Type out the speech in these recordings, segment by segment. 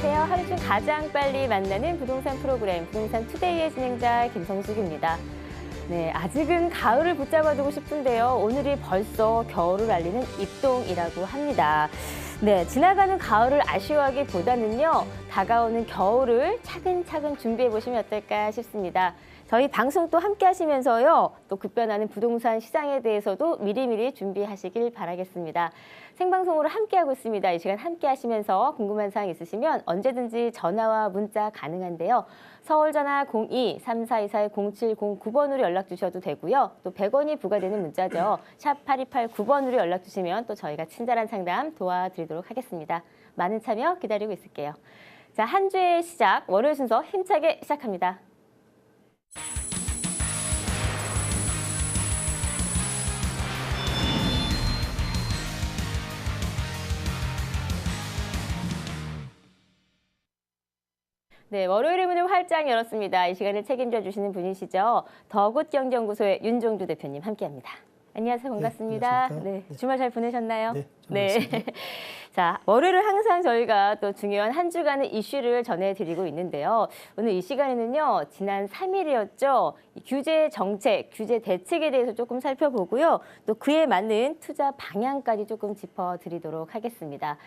안녕하세요. 하루 중 가장 빨리 만나는 부동산 프로그램 부동산 투데이의 진행자 김성숙입니다. 네, 아직은 가을을 붙잡아두고 싶은데요. 오늘이 벌써 겨울을 알리는 입동이라고 합니다. 네, 지나가는 가을을 아쉬워하기보다는요, 다가오는 겨울을 차근차근 준비해 보시면 어떨까 싶습니다. 저희 방송 또 함께 하시면서요, 또 급변하는 부동산 시장에 대해서도 미리미리 준비하시길 바라겠습니다. 생방송으로 함께하고 있습니다. 이 시간 함께 하시면서 궁금한 사항 있으시면 언제든지 전화와 문자 가능한데요. 서울 전화 02-3424-0709번으로 연락 주셔도 되고요. 또 100원이 부과되는 문자죠. 샵 8289번으로 연락 주시면 또 저희가 친절한 상담 도와드리도록 하겠습니다. 많은 참여 기다리고 있을게요. 자, 한 주의 시작, 월요일 순서 힘차게 시작합니다. 네, 월요일의 문을 활짝 열었습니다. 이 시간을 책임져 주시는 분이시죠. 더굿경제연구소의 윤종주 대표님 함께합니다. 안녕하세요. 반갑습니다. 네, 주말 잘 보내셨나요? 네. 자, 월요일은 항상 저희가 또 중요한 한 주간의 이슈를 전해드리고 있는데요. 오늘 이 시간에는요, 지난 3일이었죠. 규제 정책, 규제 대책에 대해서 조금 살펴보고요. 또 그에 맞는 투자 방향까지 조금 짚어드리도록 하겠습니다.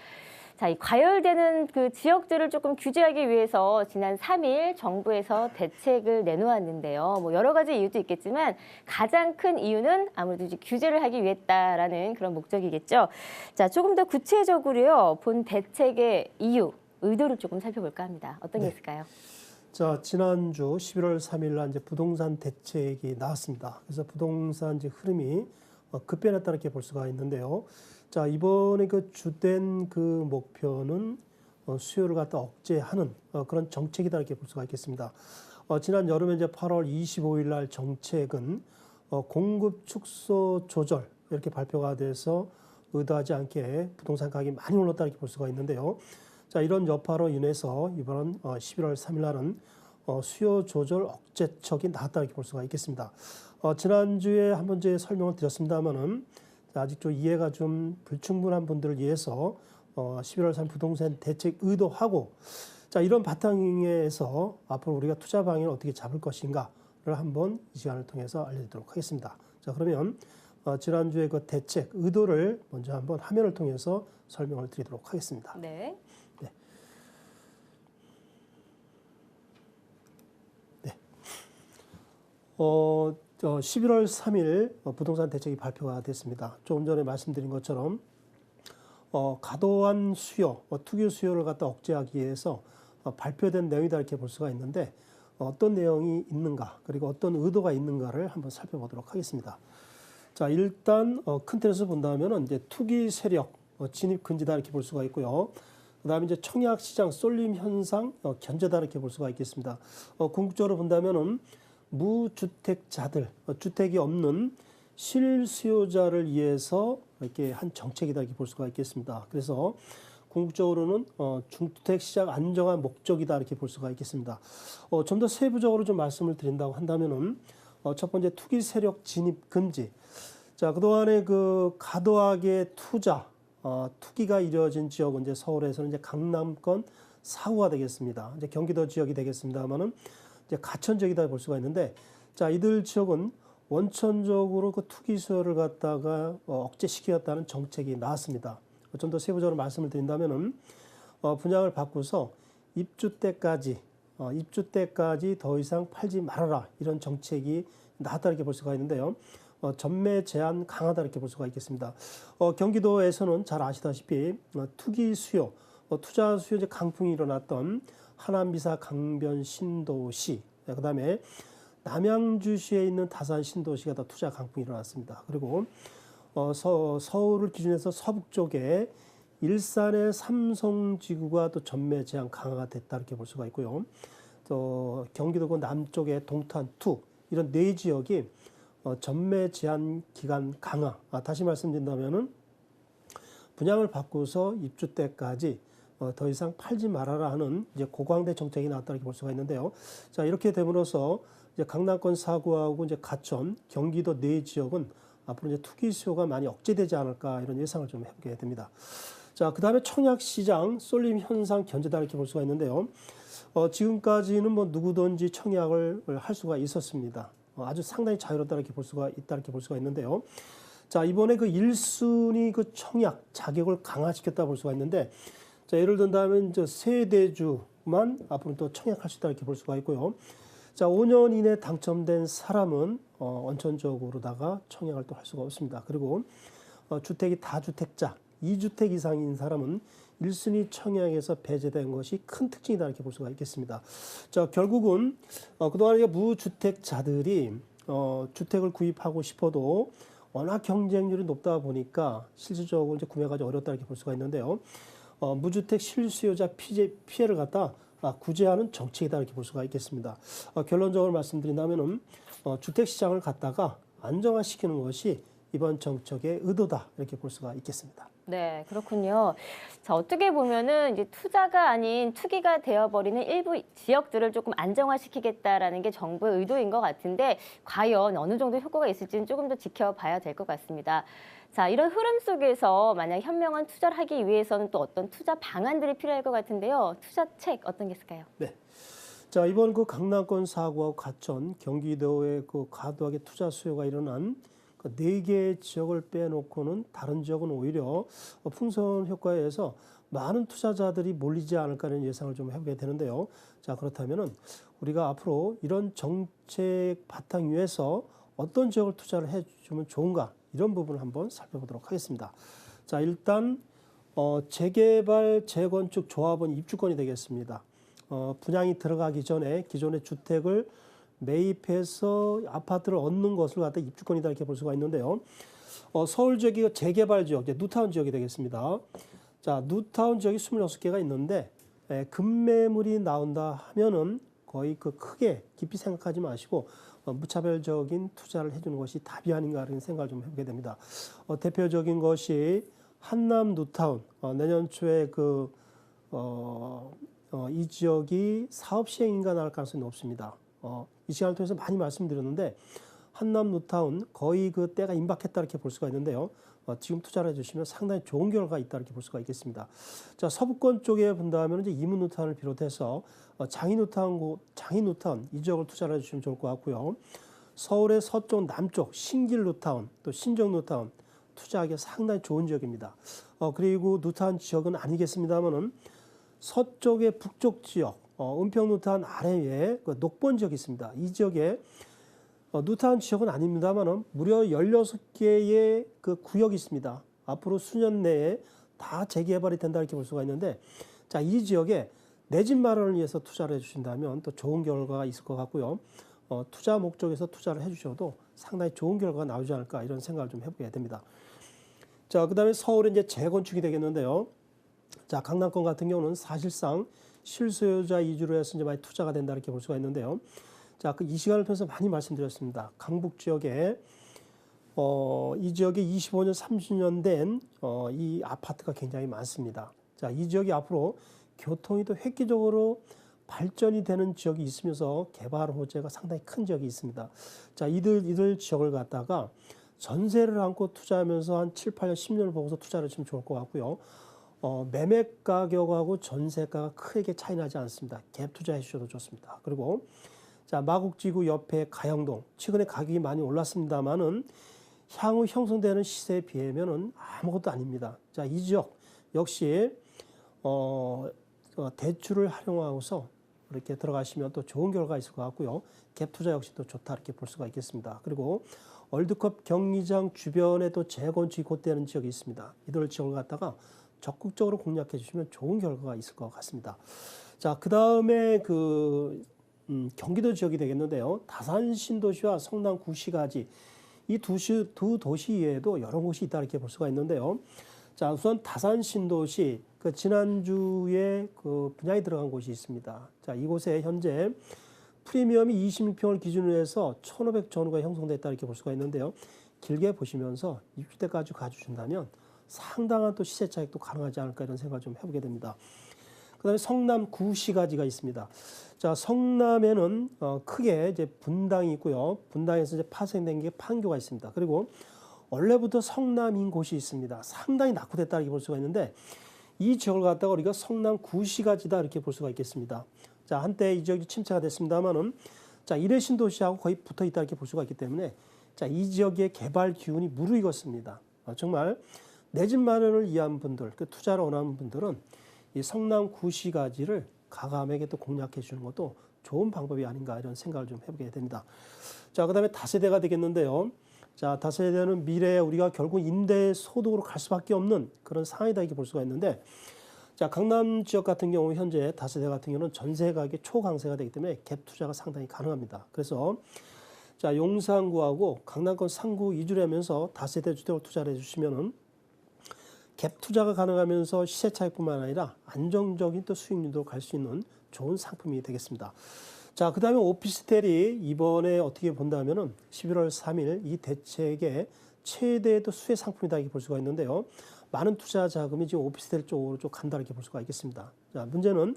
자, 이 과열되는 그 지역들을 조금 규제하기 위해서 지난 3일 정부에서 대책을 내놓았는데요. 뭐 여러 가지 이유도 있겠지만 가장 큰 이유는 아무래도 이제 규제를 하기 위했다라는 그런 목적이겠죠. 자, 조금 더 구체적으로요, 본 대책의 이유, 의도를 조금 살펴볼까 합니다. 어떤 게 있을까요? 자, 지난주 11월 3일 날 이제 부동산 대책이 나왔습니다. 그래서 부동산 이제 흐름이 급변했다 이렇게 볼 수가 있는데요. 자, 이번에 그 주된 그 목표는 수요를 갖다 억제하는 그런 정책이다 이렇게 볼 수가 있겠습니다. 지난 여름에 이제 8월 25일 날 정책은 공급 축소 조절 이렇게 발표가 돼서 의도하지 않게 부동산 가격이 많이 올랐다 이렇게 볼 수가 있는데요. 자, 이런 여파로 인해서 이번 11월 3일 날은 수요 조절 억제책이 나왔다 이렇게 볼 수가 있겠습니다. 지난주에 한 번 이제 설명을 드렸습니다만은 아직 좀 이해가 좀 불충분한 분들을 위해서 11월 3일 부동산 대책 의도하고, 자, 이런 바탕에서 앞으로 우리가 투자 방향을 어떻게 잡을 것인가를 한번 이 시간을 통해서 알려드리도록 하겠습니다. 자, 그러면 지난주에 그 대책 의도를 먼저 한번 화면을 통해서 설명을 드리도록 하겠습니다. 네. 11월 3일 부동산 대책이 발표가 됐습니다. 조금 전에 말씀드린 것처럼 과도한 수요, 투기 수요를 갖다 억제하기 위해서 발표된 내용이다 이렇게 볼 수가 있는데, 어떤 내용이 있는가, 그리고 어떤 의도가 있는가를 한번 살펴보도록 하겠습니다. 자, 일단 큰 틀에서 본다면은 이제 투기 세력 진입 금지다 이렇게 볼 수가 있고요. 그다음에 이제 청약 시장 쏠림 현상 견제다 이렇게 볼 수가 있겠습니다. 궁극적으로 본다면은 무주택자들, 주택이 없는 실수요자를 위해서 이렇게 한 정책이다 이렇게 볼 수가 있겠습니다. 그래서 궁극적으로는 중주택 시장 안정화 목적이다 이렇게 볼 수가 있겠습니다. 좀 더 세부적으로 좀 말씀을 드린다고 한다면은 첫 번째 투기 세력 진입 금지. 자, 그동안에 그 과도하게 투기가 이루어진 지역은 이제 서울에서는 이제 강남권 4구가 되겠습니다. 이제 경기도 지역이 되겠습니다만은 이제 가천적이다 볼 수가 있는데, 자, 이들 지역은 원천적으로 그 투기 수요를 갖다가 억제시켰다는 정책이 나왔습니다. 좀 더 세부적으로 말씀을 드린다면은 분양을 바꾸서 입주 때까지 더 이상 팔지 말아라 이런 정책이 나왔다 이렇게 볼 수가 있는데요. 전매 제한 강하다 이렇게 볼 수가 있겠습니다. 경기도에서는 잘 아시다시피 투기 수요, 투자 수요 이제 강풍이 일어났던 하남비사 강변 신도시, 그다음에 남양주시에 있는 다산 신도시가 다 투자 강풍이 일어났습니다. 그리고 서울을 기준해서 서북 쪽에 일산의 삼성지구가 또 전매 제한 강화가 됐다 이렇게 볼 수가 있고요. 또 경기도 남쪽의 동탄2 이런 네 지역이 전매 제한 기간 강화. 다시 말씀드린다면은 분양을 바꾸서 입주 때까지 더 이상 팔지 말아라 하는 이제 고강대 정책이 나왔다 이렇게 볼 수가 있는데요. 자, 이렇게 됨으로써 이제 강남권 4구하고 이제 가천, 경기도 네 지역은 앞으로 이제 투기 수요가 많이 억제되지 않을까 이런 예상을 좀 해보게 됩니다. 자, 자, 그다음에 청약 시장 쏠림 현상 견제다 이렇게 볼 수가 있는데요. 지금까지는 뭐 누구든지 청약을 할 수가 있었습니다. 아주 상당히 자유롭다 이렇게 볼 수가 있다 이렇게 볼 수가 있는데요. 자, 이번에 그 1순위 그 청약 자격을 강화시켰다 볼 수가 있는데, 자, 예를 든다면 이제 세대주만 앞으로 또 청약할 수 있다 이렇게 볼 수가 있고요. 자, 5년 이내 당첨된 사람은 원천적으로다가 청약을 또 할 수가 없습니다. 그리고 주택이 다주택자, 2주택 이상인 사람은 1순위 청약에서 배제된 것이 큰 특징이다 이렇게 볼 수가 있겠습니다. 자, 결국은 그동안 무주택자들이 주택을 구입하고 싶어도 워낙 경쟁률이 높다 보니까 실질적으로 이제 구매가 좀 어렵다 이렇게 볼 수가 있는데요. 무주택 실수요자 피해를 갖다 구제하는 정책이다 이렇게 볼 수가 있겠습니다. 결론적으로 말씀드린다면은 주택 시장을 갖다가 안정화시키는 것이 이번 정책의 의도다 이렇게 볼 수가 있겠습니다. 네, 그렇군요. 자, 어떻게 보면은 이제 투자가 아닌 투기가 되어버리는 일부 지역들을 조금 안정화시키겠다라는 게 정부의 의도인 것 같은데 과연 어느 정도 효과가 있을지는 조금 더 지켜봐야 될 것 같습니다. 자, 이런 흐름 속에서 만약 현명한 투자를 하기 위해서는 또 어떤 투자 방안들이 필요할 것 같은데요. 투자책 어떤 게 있을까요? 네. 자, 이번 그 강남권 사고와 과천, 경기도에 그 과도하게 투자 수요가 일어난 그 4개의 지역을 빼놓고는 다른 지역은 오히려 풍선 효과에 의해서 많은 투자자들이 몰리지 않을까 하는 예상을 좀 해보게 되는데요. 자, 그렇다면은 우리가 앞으로 이런 정책 바탕 위에서 어떤 지역을 투자를 해주면 좋은가 이런 부분을 한번 살펴보도록 하겠습니다. 자, 일단 재개발, 재건축 조합원 입주권이 되겠습니다. 분양이 들어가기 전에 기존의 주택을 매입해서 아파트를 얻는 것을 갖다 입주권이다 이렇게 볼 수가 있는데요. 서울 지역이 재개발 지역, 이제 뉴타운 지역이 되겠습니다. 자, 뉴타운 지역이 26개가 있는데 급매물이 나온다 하면은 거의 그 크게 깊이 생각하지 마시고 무차별적인 투자를 해주는 것이 답이 아닌가 하는 생각을 좀 해보게 됩니다. 대표적인 것이 한남 뉴타운, 내년 초에 이 지역이 사업 시행인가 나올 가능성이 높습니다. 이 시간을 통해서 많이 말씀드렸는데 한남 뉴타운 거의 그 때가 임박했다 이렇게 볼 수가 있는데요. 지금 투자를 해주시면 상당히 좋은 결과가 있다 이렇게 볼 수가 있겠습니다. 자, 서부권 쪽에 본다면 이제 이문 뉴타운을 비롯해서 장인 뉴타운 이 지역을 투자를 해주시면 좋을 것 같고요. 서울의 서쪽 남쪽 신길 뉴타운 또 신정 뉴타운 투자하기 상당히 좋은 지역입니다. 그리고 뉴타운 지역은 아니겠습니다만은 서쪽의 북쪽 지역 은평 뉴타운 아래에 그 녹본 지역이 있습니다. 이 지역에 뉴타운 지역은 아닙니다만은 무려 16개의 그 구역이 있습니다. 앞으로 수년 내에 다 재개발이 된다 이렇게 볼 수가 있는데, 자, 이 지역에 내 집 마련을 위해서 투자를 해주신다면 또 좋은 결과가 있을 것 같고요. 투자 목적에서 투자를 해주셔도 상당히 좋은 결과가 나오지 않을까 이런 생각을 좀 해보게 됩니다. 자, 그다음에 서울은 이제 재건축이 되겠는데요. 자, 강남권 같은 경우는 사실상 실수요자 위주로 해서 이제 많이 투자가 된다 이렇게 볼 수가 있는데요. 자, 이 시간을 통해서 많이 말씀드렸습니다. 강북 지역에 이 지역에 25년, 30년 된 이 아파트가 굉장히 많습니다. 자, 이 지역이 앞으로 교통이 또 획기적으로 발전이 되는 지역이 있으면서 개발 호재가 상당히 큰 지역이 있습니다. 자, 이들 지역을 갖다가 전세를 안고 투자하면서 한 7, 8년, 10년을 보고서 투자를 하시면 좋을 것 같고요. 매매 가격하고 전세가가 크게 차이 나지 않습니다. 갭 투자해 주셔도 좋습니다. 그리고 자, 마곡지구 옆에 가영동 최근에 가격이 많이 올랐습니다만은 향후 형성되는 시세에 비하면은 아무것도 아닙니다. 자, 이 지역 역시 대출을 활용하고서 이렇게 들어가시면 또 좋은 결과가 있을 것 같고요. 갭 투자 역시 또 좋다 이렇게 볼 수가 있겠습니다. 그리고 월드컵 경기장 주변에 또 재건축이 곧 되는 지역이 있습니다. 이들 지역을 갖다가 적극적으로 공략해 주시면 좋은 결과가 있을 것 같습니다. 자, 그 다음에 경기도 지역이 되겠는데요. 다산 신도시와 성남 구시가지 이 두 도시 이외에도 여러 곳이 있다 이렇게 볼 수가 있는데요. 자, 우선 다산 신도시 지난주에 분양이 들어간 곳이 있습니다. 자, 이곳에 현재 프리미엄이 26평을 기준으로 해서 1,500 전후가 형성됐다 이렇게 볼 수가 있는데요. 길게 보시면서 입주때까지 가주신다면 상당한 또 시세 차익도 가능하지 않을까 이런 생각을 좀 해보게 됩니다. 그다음에 성남 구시가지가 있습니다. 자, 성남에는 크게 이제 분당이 있고요. 분당에서 이제 파생된 게 판교가 있습니다. 그리고 원래부터 성남인 곳이 있습니다. 상당히 낙후됐다 이렇게 볼 수가 있는데 이 지역을 갖다가 우리가 성남 구시가지다 이렇게 볼 수가 있겠습니다. 자, 한때 이 지역이 침체가 됐습니다만은 자, 일회 신도시하고 거의 붙어 있다 이렇게 볼 수가 있기 때문에 자, 이 지역의 개발 기운이 무르익었습니다. 정말 내 집 마련을 위한 분들, 그 투자를 원하는 분들은 이 성남 구시가지를 가감하게 또 공략해 주는 것도 좋은 방법이 아닌가 이런 생각을 좀 해보게 됩니다. 자, 그다음에 다세대가 되겠는데요. 자, 다세대는 미래에 우리가 결국 임대 소득으로 갈 수밖에 없는 그런 상황이다 이렇게 볼 수가 있는데, 자, 강남 지역 같은 경우 현재 다세대 같은 경우는 전세 가격이 초강세가 되기 때문에 갭 투자가 상당히 가능합니다. 그래서 자, 용산구하고 강남권 상구 이주를 하면서 다세대 주택을 투자를 해주시면은 갭 투자가 가능하면서 시세 차익뿐만 아니라 안정적인 또 수익률도 갈 수 있는 좋은 상품이 되겠습니다. 자, 그다음에 오피스텔이 이번에 어떻게 본다면은 11월 3일 이 대책의 최대 또 수혜 상품이다 이렇게 볼 수가 있는데요. 많은 투자 자금이 지금 오피스텔 쪽으로 좀 간다 이렇게 볼 수가 있겠습니다. 자, 문제는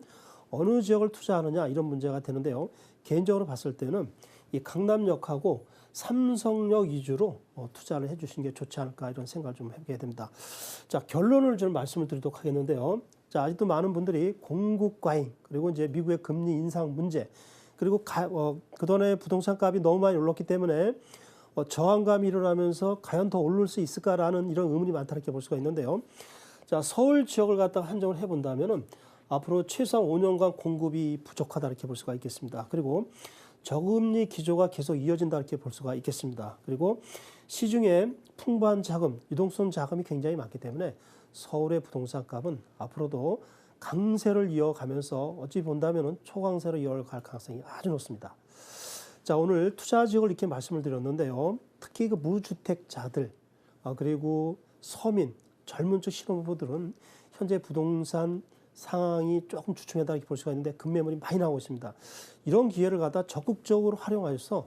어느 지역을 투자하느냐 이런 문제가 되는데요. 개인적으로 봤을 때는 이 강남역하고 삼성역 위주로 투자를 해주시는 게 좋지 않을까 이런 생각을 좀 해보게 됩니다. 자, 결론을 좀 말씀을 드리도록 하겠는데요. 자, 아직도 많은 분들이 공급 과잉 그리고 이제 미국의 금리 인상 문제 그리고 그동안에 부동산 값이 너무 많이 올랐기 때문에 저항감이 일어나면서 과연 더 오를 수 있을까라는 이런 의문이 많다 이렇게 볼 수가 있는데요. 자, 서울 지역을 갖다가 한정을 해본다면은 앞으로 최소한 5년간 공급이 부족하다 이렇게 볼 수가 있겠습니다. 그리고 저금리 기조가 계속 이어진다 이렇게 볼 수가 있겠습니다. 그리고 시중에 풍부한 자금, 유동성 자금이 굉장히 많기 때문에 서울의 부동산 값은 앞으로도 강세를 이어가면서 어찌 본다면은 초강세로 이어갈 가능성이 아주 높습니다. 자, 오늘 투자 지역을 이렇게 말씀을 드렸는데요. 특히 그 무주택자들 그리고 서민, 젊은 쪽 신혼부부들은 현재 부동산 상황이 조금 주춤하다 이렇게 볼 수가 있는데 급매물이 많이 나오고 있습니다. 이런 기회를 갖다 적극적으로 활용하여서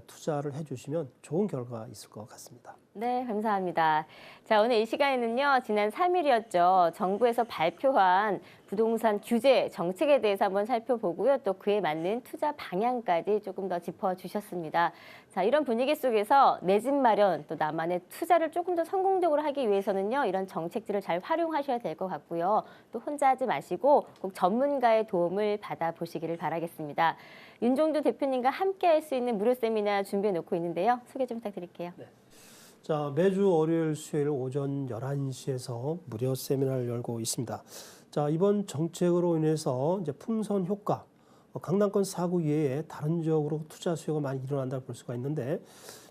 투자를 해주시면 좋은 결과가 있을 것 같습니다. 네, 감사합니다. 자, 오늘 이 시간에는요, 지난 3일이었죠. 정부에서 발표한 부동산 규제 정책에 대해서 한번 살펴보고요. 또 그에 맞는 투자 방향까지 조금 더 짚어주셨습니다. 자, 이런 분위기 속에서 내 집 마련, 또 나만의 투자를 조금 더 성공적으로 하기 위해서는요, 이런 정책들을 잘 활용하셔야 될 것 같고요. 또 혼자 하지 마시고 꼭 전문가의 도움을 받아보시기를 바라겠습니다. 윤종두 대표님과 함께 할 수 있는 무료 세미나 준비해 놓고 있는데요. 소개 좀 부탁드릴게요. 네. 자, 매주 월요일, 수요일 오전 11시에서 무료 세미나를 열고 있습니다. 자, 이번 정책으로 인해서 이제 풍선 효과, 강남권 4구 이외에 다른 지역으로 투자 수요가 많이 일어난다고 볼 수가 있는데,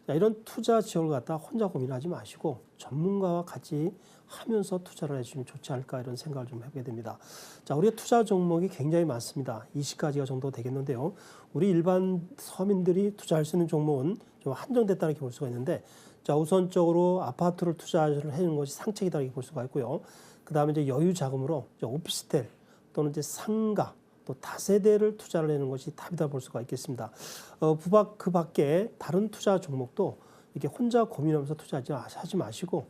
자, 이런 투자 지역을 갖다 혼자 고민하지 마시고 전문가와 같이 하면서 투자를 해주시면 좋지 않을까 이런 생각을 좀 해보게 됩니다. 자, 우리가 투자 종목이 굉장히 많습니다. 20가지가 정도 되겠는데요. 우리 일반 서민들이 투자할 수 있는 종목은 좀 한정됐다 이렇게 볼 수가 있는데, 자, 우선적으로 아파트를 투자를 해주는 것이 상책이다 이렇게 볼 수가 있고요. 그 다음에 이제 여유 자금으로 이제 오피스텔 또는 이제 상가 또 다세대를 투자를 하는 것이 답이다 볼 수가 있겠습니다. 그 밖에 다른 투자 종목도 이렇게 혼자 고민하면서 투자하지 마시고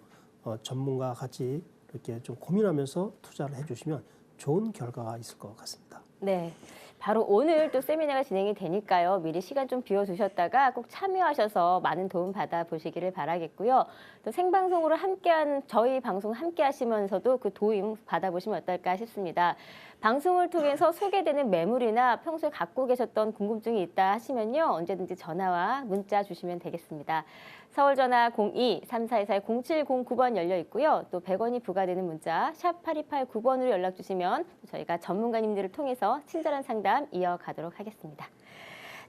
전문가와 같이 이렇게 좀 고민하면서 투자를 해주시면 좋은 결과가 있을 것 같습니다. 네. 바로 오늘 또 세미나가 진행이 되니까요. 미리 시간 좀 비워두셨다가 꼭 참여하셔서 많은 도움 받아보시기를 바라겠고요. 또 생방송으로 함께한 저희 방송 함께 하시면서도 그 도움 받아보시면 어떨까 싶습니다. 방송을 통해서 소개되는 매물이나 평소에 갖고 계셨던 궁금증이 있다 하시면요. 언제든지 전화와 문자 주시면 되겠습니다. 서울전화 02-3424-0709번 열려 있고요. 또 100원이 부과되는 문자 샵 8289번으로 연락 주시면 저희가 전문가님들을 통해서 친절한 상담 이어가도록 하겠습니다.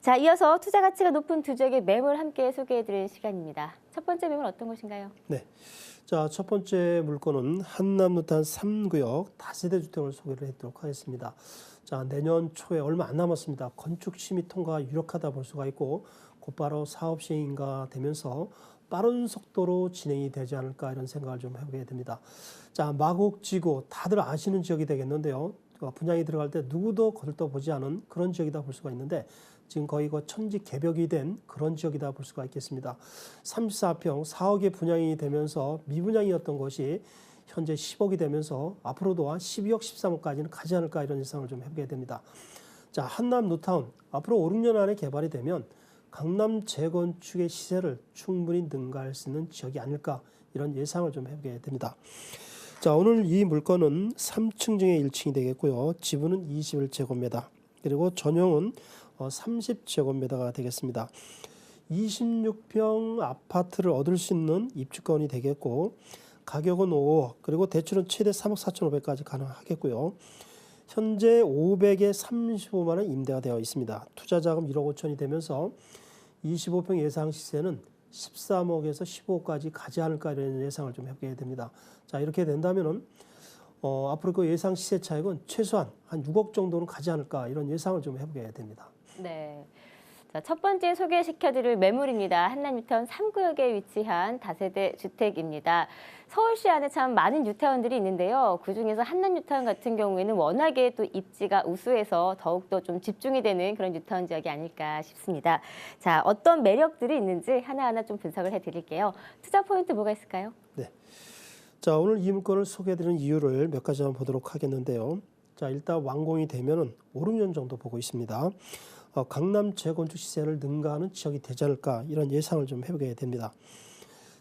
자, 이어서 투자 가치가 높은 두 지역의 매물 함께 소개해드릴 시간입니다. 첫 번째 매물 어떤 것인가요? 네. 자, 첫 번째 물건은 한남루탄 3구역 다세대 주택을 소개를 해드리도록 하겠습니다. 자, 내년 초에 얼마 안 남았습니다. 건축 심의 통과가 유력하다 볼 수가 있고 곧바로 사업 시행인가 되면서 빠른 속도로 진행이 되지 않을까 이런 생각을 좀 해보게 됩니다. 자, 마곡지구 다들 아시는 지역이 되겠는데요. 분양이 들어갈 때 누구도 거들떠보지 않은 그런 지역이다 볼 수가 있는데 지금 거의 천지개벽이 된 그런 지역이다 볼 수가 있겠습니다. 34평 4억의 분양이 되면서 미분양이었던 것이 현재 10억이 되면서 앞으로도 한 12억, 13억까지는 가지 않을까 이런 예상을 좀 해보게 됩니다. 자, 한남 뉴타운 앞으로 5, 6년 안에 개발이 되면 강남 재건축의 시세를 충분히 능가할 수 있는 지역이 아닐까 이런 예상을 좀 해보게 됩니다. 자, 오늘 이 물건은 3층 중에 1층이 되겠고요. 지분은 21제곱미터, 그리고 전용은 30제곱미터가 되겠습니다. 26평 아파트를 얻을 수 있는 입주권이 되겠고, 가격은 5억, 그리고 대출은 최대 3억 4,500까지 가능하겠고요. 현재 500에 35만 원 임대가 되어 있습니다. 투자 자금 1억 5천이 되면서 25평 예상 시세는 13억에서 15억까지 가지 않을까 이런 예상을 좀 해보게 됩니다. 자, 이렇게 된다면은 앞으로 그 예상 시세 차익은 최소한 한 6억 정도는 가지 않을까 이런 예상을 좀 해보게 됩니다. 네. 자, 첫 번째 소개시켜드릴 매물입니다. 한남 뉴타운 3구역에 위치한 다세대 주택입니다. 서울시 안에 참 많은 뉴타운들이 있는데요. 그중에서 한남 뉴타운 같은 경우에는 워낙에 또 입지가 우수해서 더욱더 좀 집중이 되는 그런 뉴타운 지역이 아닐까 싶습니다. 자, 어떤 매력들이 있는지 하나하나 좀 분석을 해드릴게요. 투자 포인트 뭐가 있을까요? 네. 자, 오늘 이 물건을 소개해드리는 이유를 몇 가지 한번 보도록 하겠는데요. 자, 일단 완공이 되면은 5, 6년 정도 보고 있습니다. 강남 재건축 시세를 능가하는 지역이 되지 않을까 이런 예상을 좀 해보게 됩니다.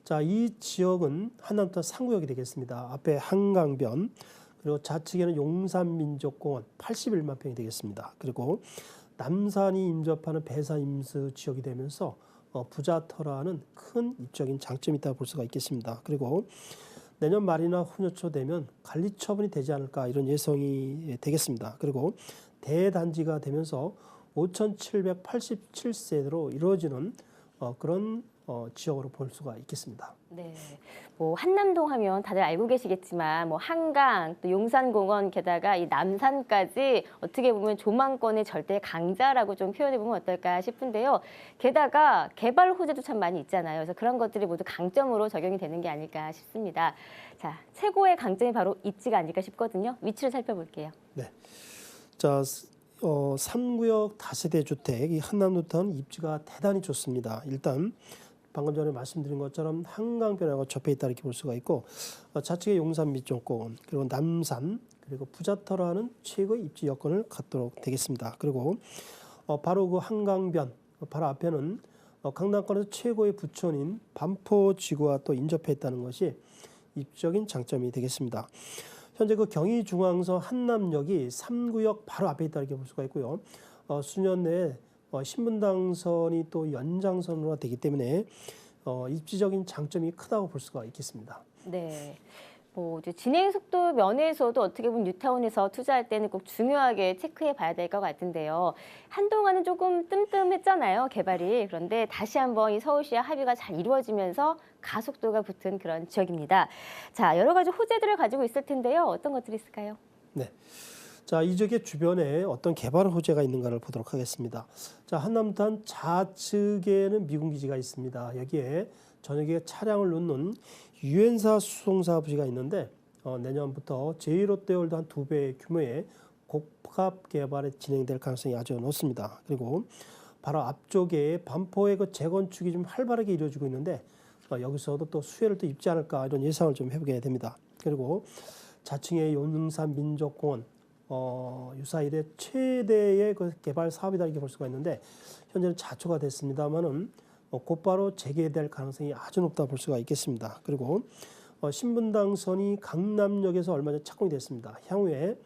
자, 이 지역은 한남뉴타운 3구역이 되겠습니다. 앞에 한강변, 그리고 좌측에는 용산민족공원 81만 평이 되겠습니다. 그리고 남산이 인접하는 배산임수 지역이 되면서 부자터라는 큰 입지적인 장점이 있다고 볼 수가 있겠습니다. 그리고 내년 말이나 후년 초 되면 관리 처분이 되지 않을까 이런 예상이 되겠습니다. 그리고 대단지가 되면서 5,787세대로 이루어지는 그런 지역으로 볼 수가 있겠습니다. 네, 뭐 한남동 하면 다들 알고 계시겠지만 뭐 한강, 또 용산공원, 게다가 이 남산까지 어떻게 보면 조망권의 절대 강자라고 좀 표현해 보면 어떨까 싶은데요. 게다가 개발 호재도 참 많이 있잖아요. 그래서 그런 것들이 모두 강점으로 적용이 되는 게 아닐까 싶습니다. 자, 최고의 강점이 바로 입지가 아닐까 싶거든요. 위치를 살펴볼게요. 네, 자. 3구역 다세대 주택, 이 한남뉴타운 입지가 대단히 좋습니다. 일단 방금 전에 말씀드린 것처럼 한강변하고 접해 있다 이렇게 볼 수가 있고, 좌측에 용산 민족공원, 그리고 남산, 그리고 부자터라는 최고의 입지 여건을 갖도록 되겠습니다. 그리고 바로 그 한강변 바로 앞에는 강남권에서 최고의 부촌인 반포지구와 또 인접해 있다는 것이 입지적인 장점이 되겠습니다. 현재 그 경의중앙선 한남역이 3구역 바로 앞에 있다 이렇게 볼 수가 있고요. 수년 내에 신분당선이 또 연장선으로 되기 때문에 입지적인 장점이 크다고 볼 수가 있겠습니다. 네. 뭐 이제 진행 속도 면에서도 어떻게 보면 뉴타운에서 투자할 때는 꼭 중요하게 체크해 봐야 될 것 같은데요. 한동안은 조금 뜸뜸했잖아요, 개발이. 그런데 다시 한번 이 서울시와 합의가 잘 이루어지면서 가속도가 붙은 그런 지역입니다. 자, 여러 가지 호재들을 가지고 있을 텐데요. 어떤 것들이 있을까요? 네. 자, 이 지역의 주변에 어떤 개발 호재가 있는가를 보도록 하겠습니다. 자, 한남뉴타운 좌측에는 미군 기지가 있습니다. 여기에 저녁에 차량을 놓는 유엔사 수송사 부지가 있는데 내년부터 제1롯데월드 한 2배 규모의 복합 개발이 진행될 가능성이 아주 높습니다. 그리고 바로 앞쪽에 반포의 그 재건축이 좀 활발하게 이루어지고 있는데 여기서도 또 수혜를 또 입지 않을까 이런 예상을 좀 해보게 됩니다. 그리고 자칭의 용산 민족공원 유사 이래 최대의 그 개발 사업이다 이렇게 볼 수가 있는데 현재는 자초가 됐습니다만은 곧바로 재개될 가능성이 아주 높다 볼 수가 있겠습니다. 그리고 신분당선이 강남역에서 얼마 전에 착공이 됐습니다. 향후에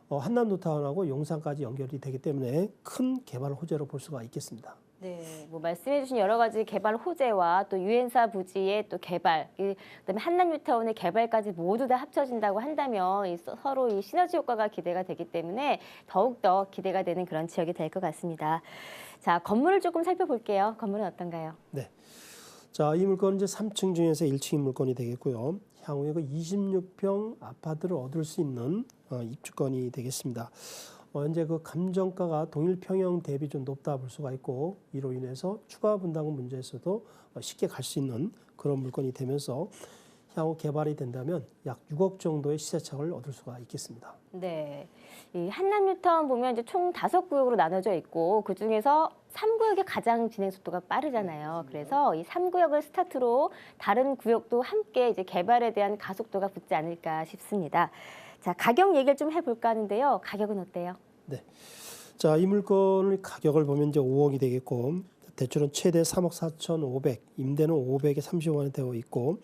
한남뉴타운하고 용산까지 연결이 되기 때문에 큰 개발 호재로 볼 수가 있겠습니다. 네, 뭐 말씀해주신 여러 가지 개발 호재와 또 유엔사 부지의 또 개발, 그다음에 한남뉴타운의 개발까지 모두 다 합쳐진다고 한다면 서로 이 시너지 효과가 기대가 되기 때문에 더욱더 기대가 되는 그런 지역이 될 것 같습니다. 자, 건물을 조금 살펴볼게요. 건물은 어떤가요? 네. 자, 이 물건은 이제 3층 중에서 1층 물건이 되겠고요. 향후에 그 26평 아파트를 얻을 수 있는 입주권이 되겠습니다. 현재 그 감정가가 동일 평형 대비 좀 높다 볼 수가 있고 이로 인해서 추가 분담금 문제에서도 쉽게 갈 수 있는 그런 물건이 되면서 향후 개발이 된다면 약 6억 정도의 시세차익을 얻을 수가 있겠습니다. 네, 이 한남뉴타운 보면 이제 총 5구역으로 나눠져 있고 그 중에서 3구역이 가장 진행 속도가 빠르잖아요. 그래서 이 3구역을 스타트로 다른 구역도 함께 이제 개발에 대한 가속도가 붙지 않을까 싶습니다. 자, 가격 얘기를 좀 해볼까 하는데요. 가격은 어때요? 네. 자, 이 물건의 가격을 보면 이제 5억이 되겠고 대출은 최대 3억 4,500, 임대는 500에 35만 원 되어 있고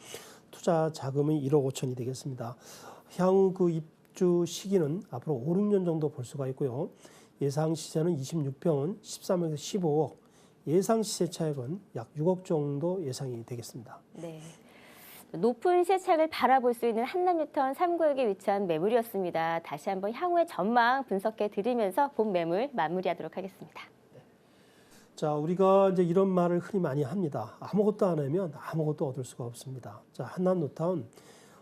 투자 자금이 1억 5천이 되겠습니다. 향후 그 입주 시기는 앞으로 5, 6년 정도 볼 수가 있고요. 예상 시세는 26평은 13억에서 15억, 예상 시세 차익은 약 6억 정도 예상이 되겠습니다. 네. 높은 시세차익을 바라볼 수 있는 한남뉴타운 3구역에 위치한 매물이었습니다. 다시 한번 향후의 전망 분석해 드리면서 본 매물 마무리하도록 하겠습니다. 자, 우리가 이제 이런 말을 흔히 많이 합니다. 아무것도 안 하면 아무것도 얻을 수가 없습니다. 자, 한남뉴타운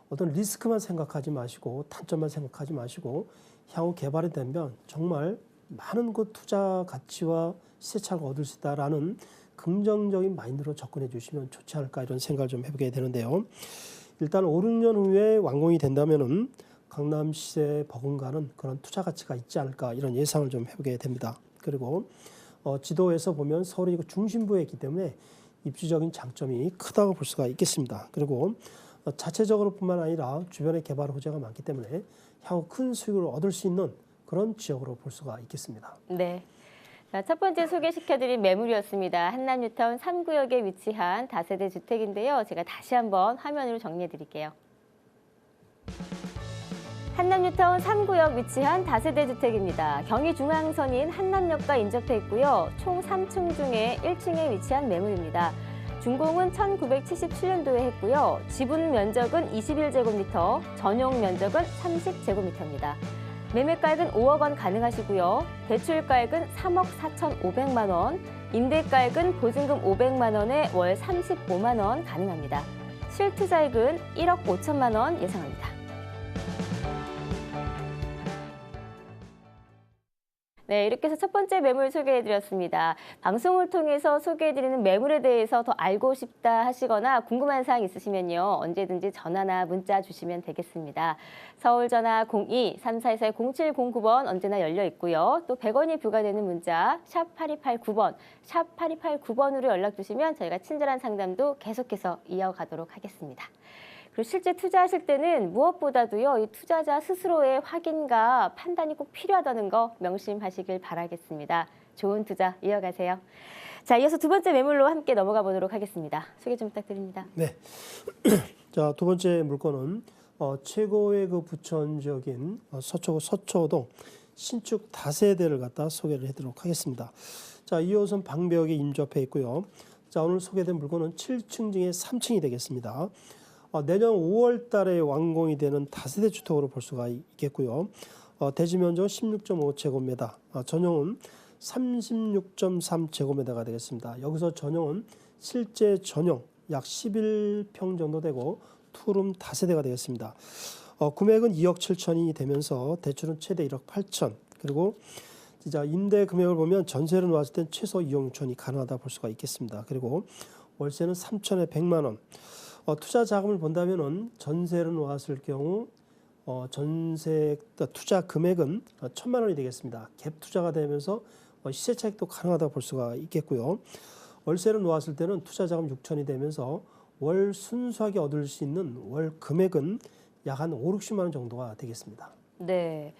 어떤 리스크만 생각하지 마시고 단점만 생각하지 마시고 향후 개발이 되면 정말 많은 그 투자 가치와 시세차익을 얻을 수 있다라는 긍정적인 마인드로 접근해 주시면 좋지 않을까 이런 생각을 좀 해보게 되는데요. 일단 5, 6년 후에 완공이 된다면은 강남 시세 버금가는 그런 투자 가치가 있지 않을까 이런 예상을 좀 해보게 됩니다. 그리고 지도에서 보면 서울이 그 중심부에 있기 때문에 입지적인 장점이 크다고 볼 수가 있겠습니다. 그리고 자체적으로뿐만 아니라 주변에 개발 호재가 많기 때문에 향후 큰 수익을 얻을 수 있는 그런 지역으로 볼 수가 있겠습니다. 네. 자, 첫 번째 소개시켜드린 매물이었습니다. 한남뉴타운 3구역에 위치한 다세대 주택인데요. 제가 다시 한번 화면으로 정리해드릴게요. 한남뉴타운 3구역 위치한 다세대 주택입니다. 경의중앙선인 한남역과 인접해 있고요. 총 3층 중에 1층에 위치한 매물입니다. 준공은 1977년도에 했고요. 지분 면적은 21제곱미터, 전용 면적은 30제곱미터입니다. 매매가액은 5억 원 가능하시고요. 대출가액은 3억 4,500만 원, 임대가액은 보증금 500만 원에 월 35만 원 가능합니다. 실투자액은 1억 5천만 원 예상합니다. 네, 이렇게 해서 첫 번째 매물 소개해드렸습니다. 방송을 통해서 소개해드리는 매물에 대해서 더 알고 싶다 하시거나 궁금한 사항 있으시면요. 언제든지 전화나 문자 주시면 되겠습니다. 서울전화 02-344-0709번 언제나 열려 있고요. 또 100원이 부과되는 문자 샵 8289번, 샵 8289번으로 연락 주시면 저희가 친절한 상담도 계속해서 이어가도록 하겠습니다. 그리고 실제 투자하실 때는 무엇보다도요, 이 투자자 스스로의 확인과 판단이 꼭 필요하다는 거 명심하시길 바라겠습니다. 좋은 투자 이어가세요. 자, 이어서 두 번째 매물로 함께 넘어가 보도록 하겠습니다. 소개 좀 부탁드립니다. 네. 자, 두 번째 물건은 최고의 그 부천 지역인 서초구 서초동 신축 다세대를 갖다 소개를 해드리도록 하겠습니다. 자, 2호선 방벽에 임접해 있고요. 자, 오늘 소개된 물건은 7층 중에 3층이 되겠습니다. 내년 5월 달에 완공이 되는 다세대 주택으로 볼 수가 있겠고요. 대지 면적은 16.5제곱미터, 전용은 36.3제곱미터가 되겠습니다. 여기서 전용은 실제 전용 약 11평 정도 되고 투룸 다세대가 되겠습니다. 금액은 2억 7천이 되면서 대출은 최대 1억 8천, 그리고 진짜 임대 금액을 보면 전세를 놓았을 땐 최소 2억 6천이 가능하다 볼 수가 있겠습니다. 그리고 월세는 3천에 100만 원. 투자 자금을 본다면은 전세를 놓았을 경우 전세 투자 금액은 1,000만 원이 되겠습니다. 갭 투자가 되면서 시세 차익도 가능하다 볼 수가 있겠고요. 월세를 놓았을 때는 투자 자금 6천이 되면서 월 순수하게 얻을 수 있는 월 금액은 약 한 5, 60만 원 정도가 되겠습니다. 네.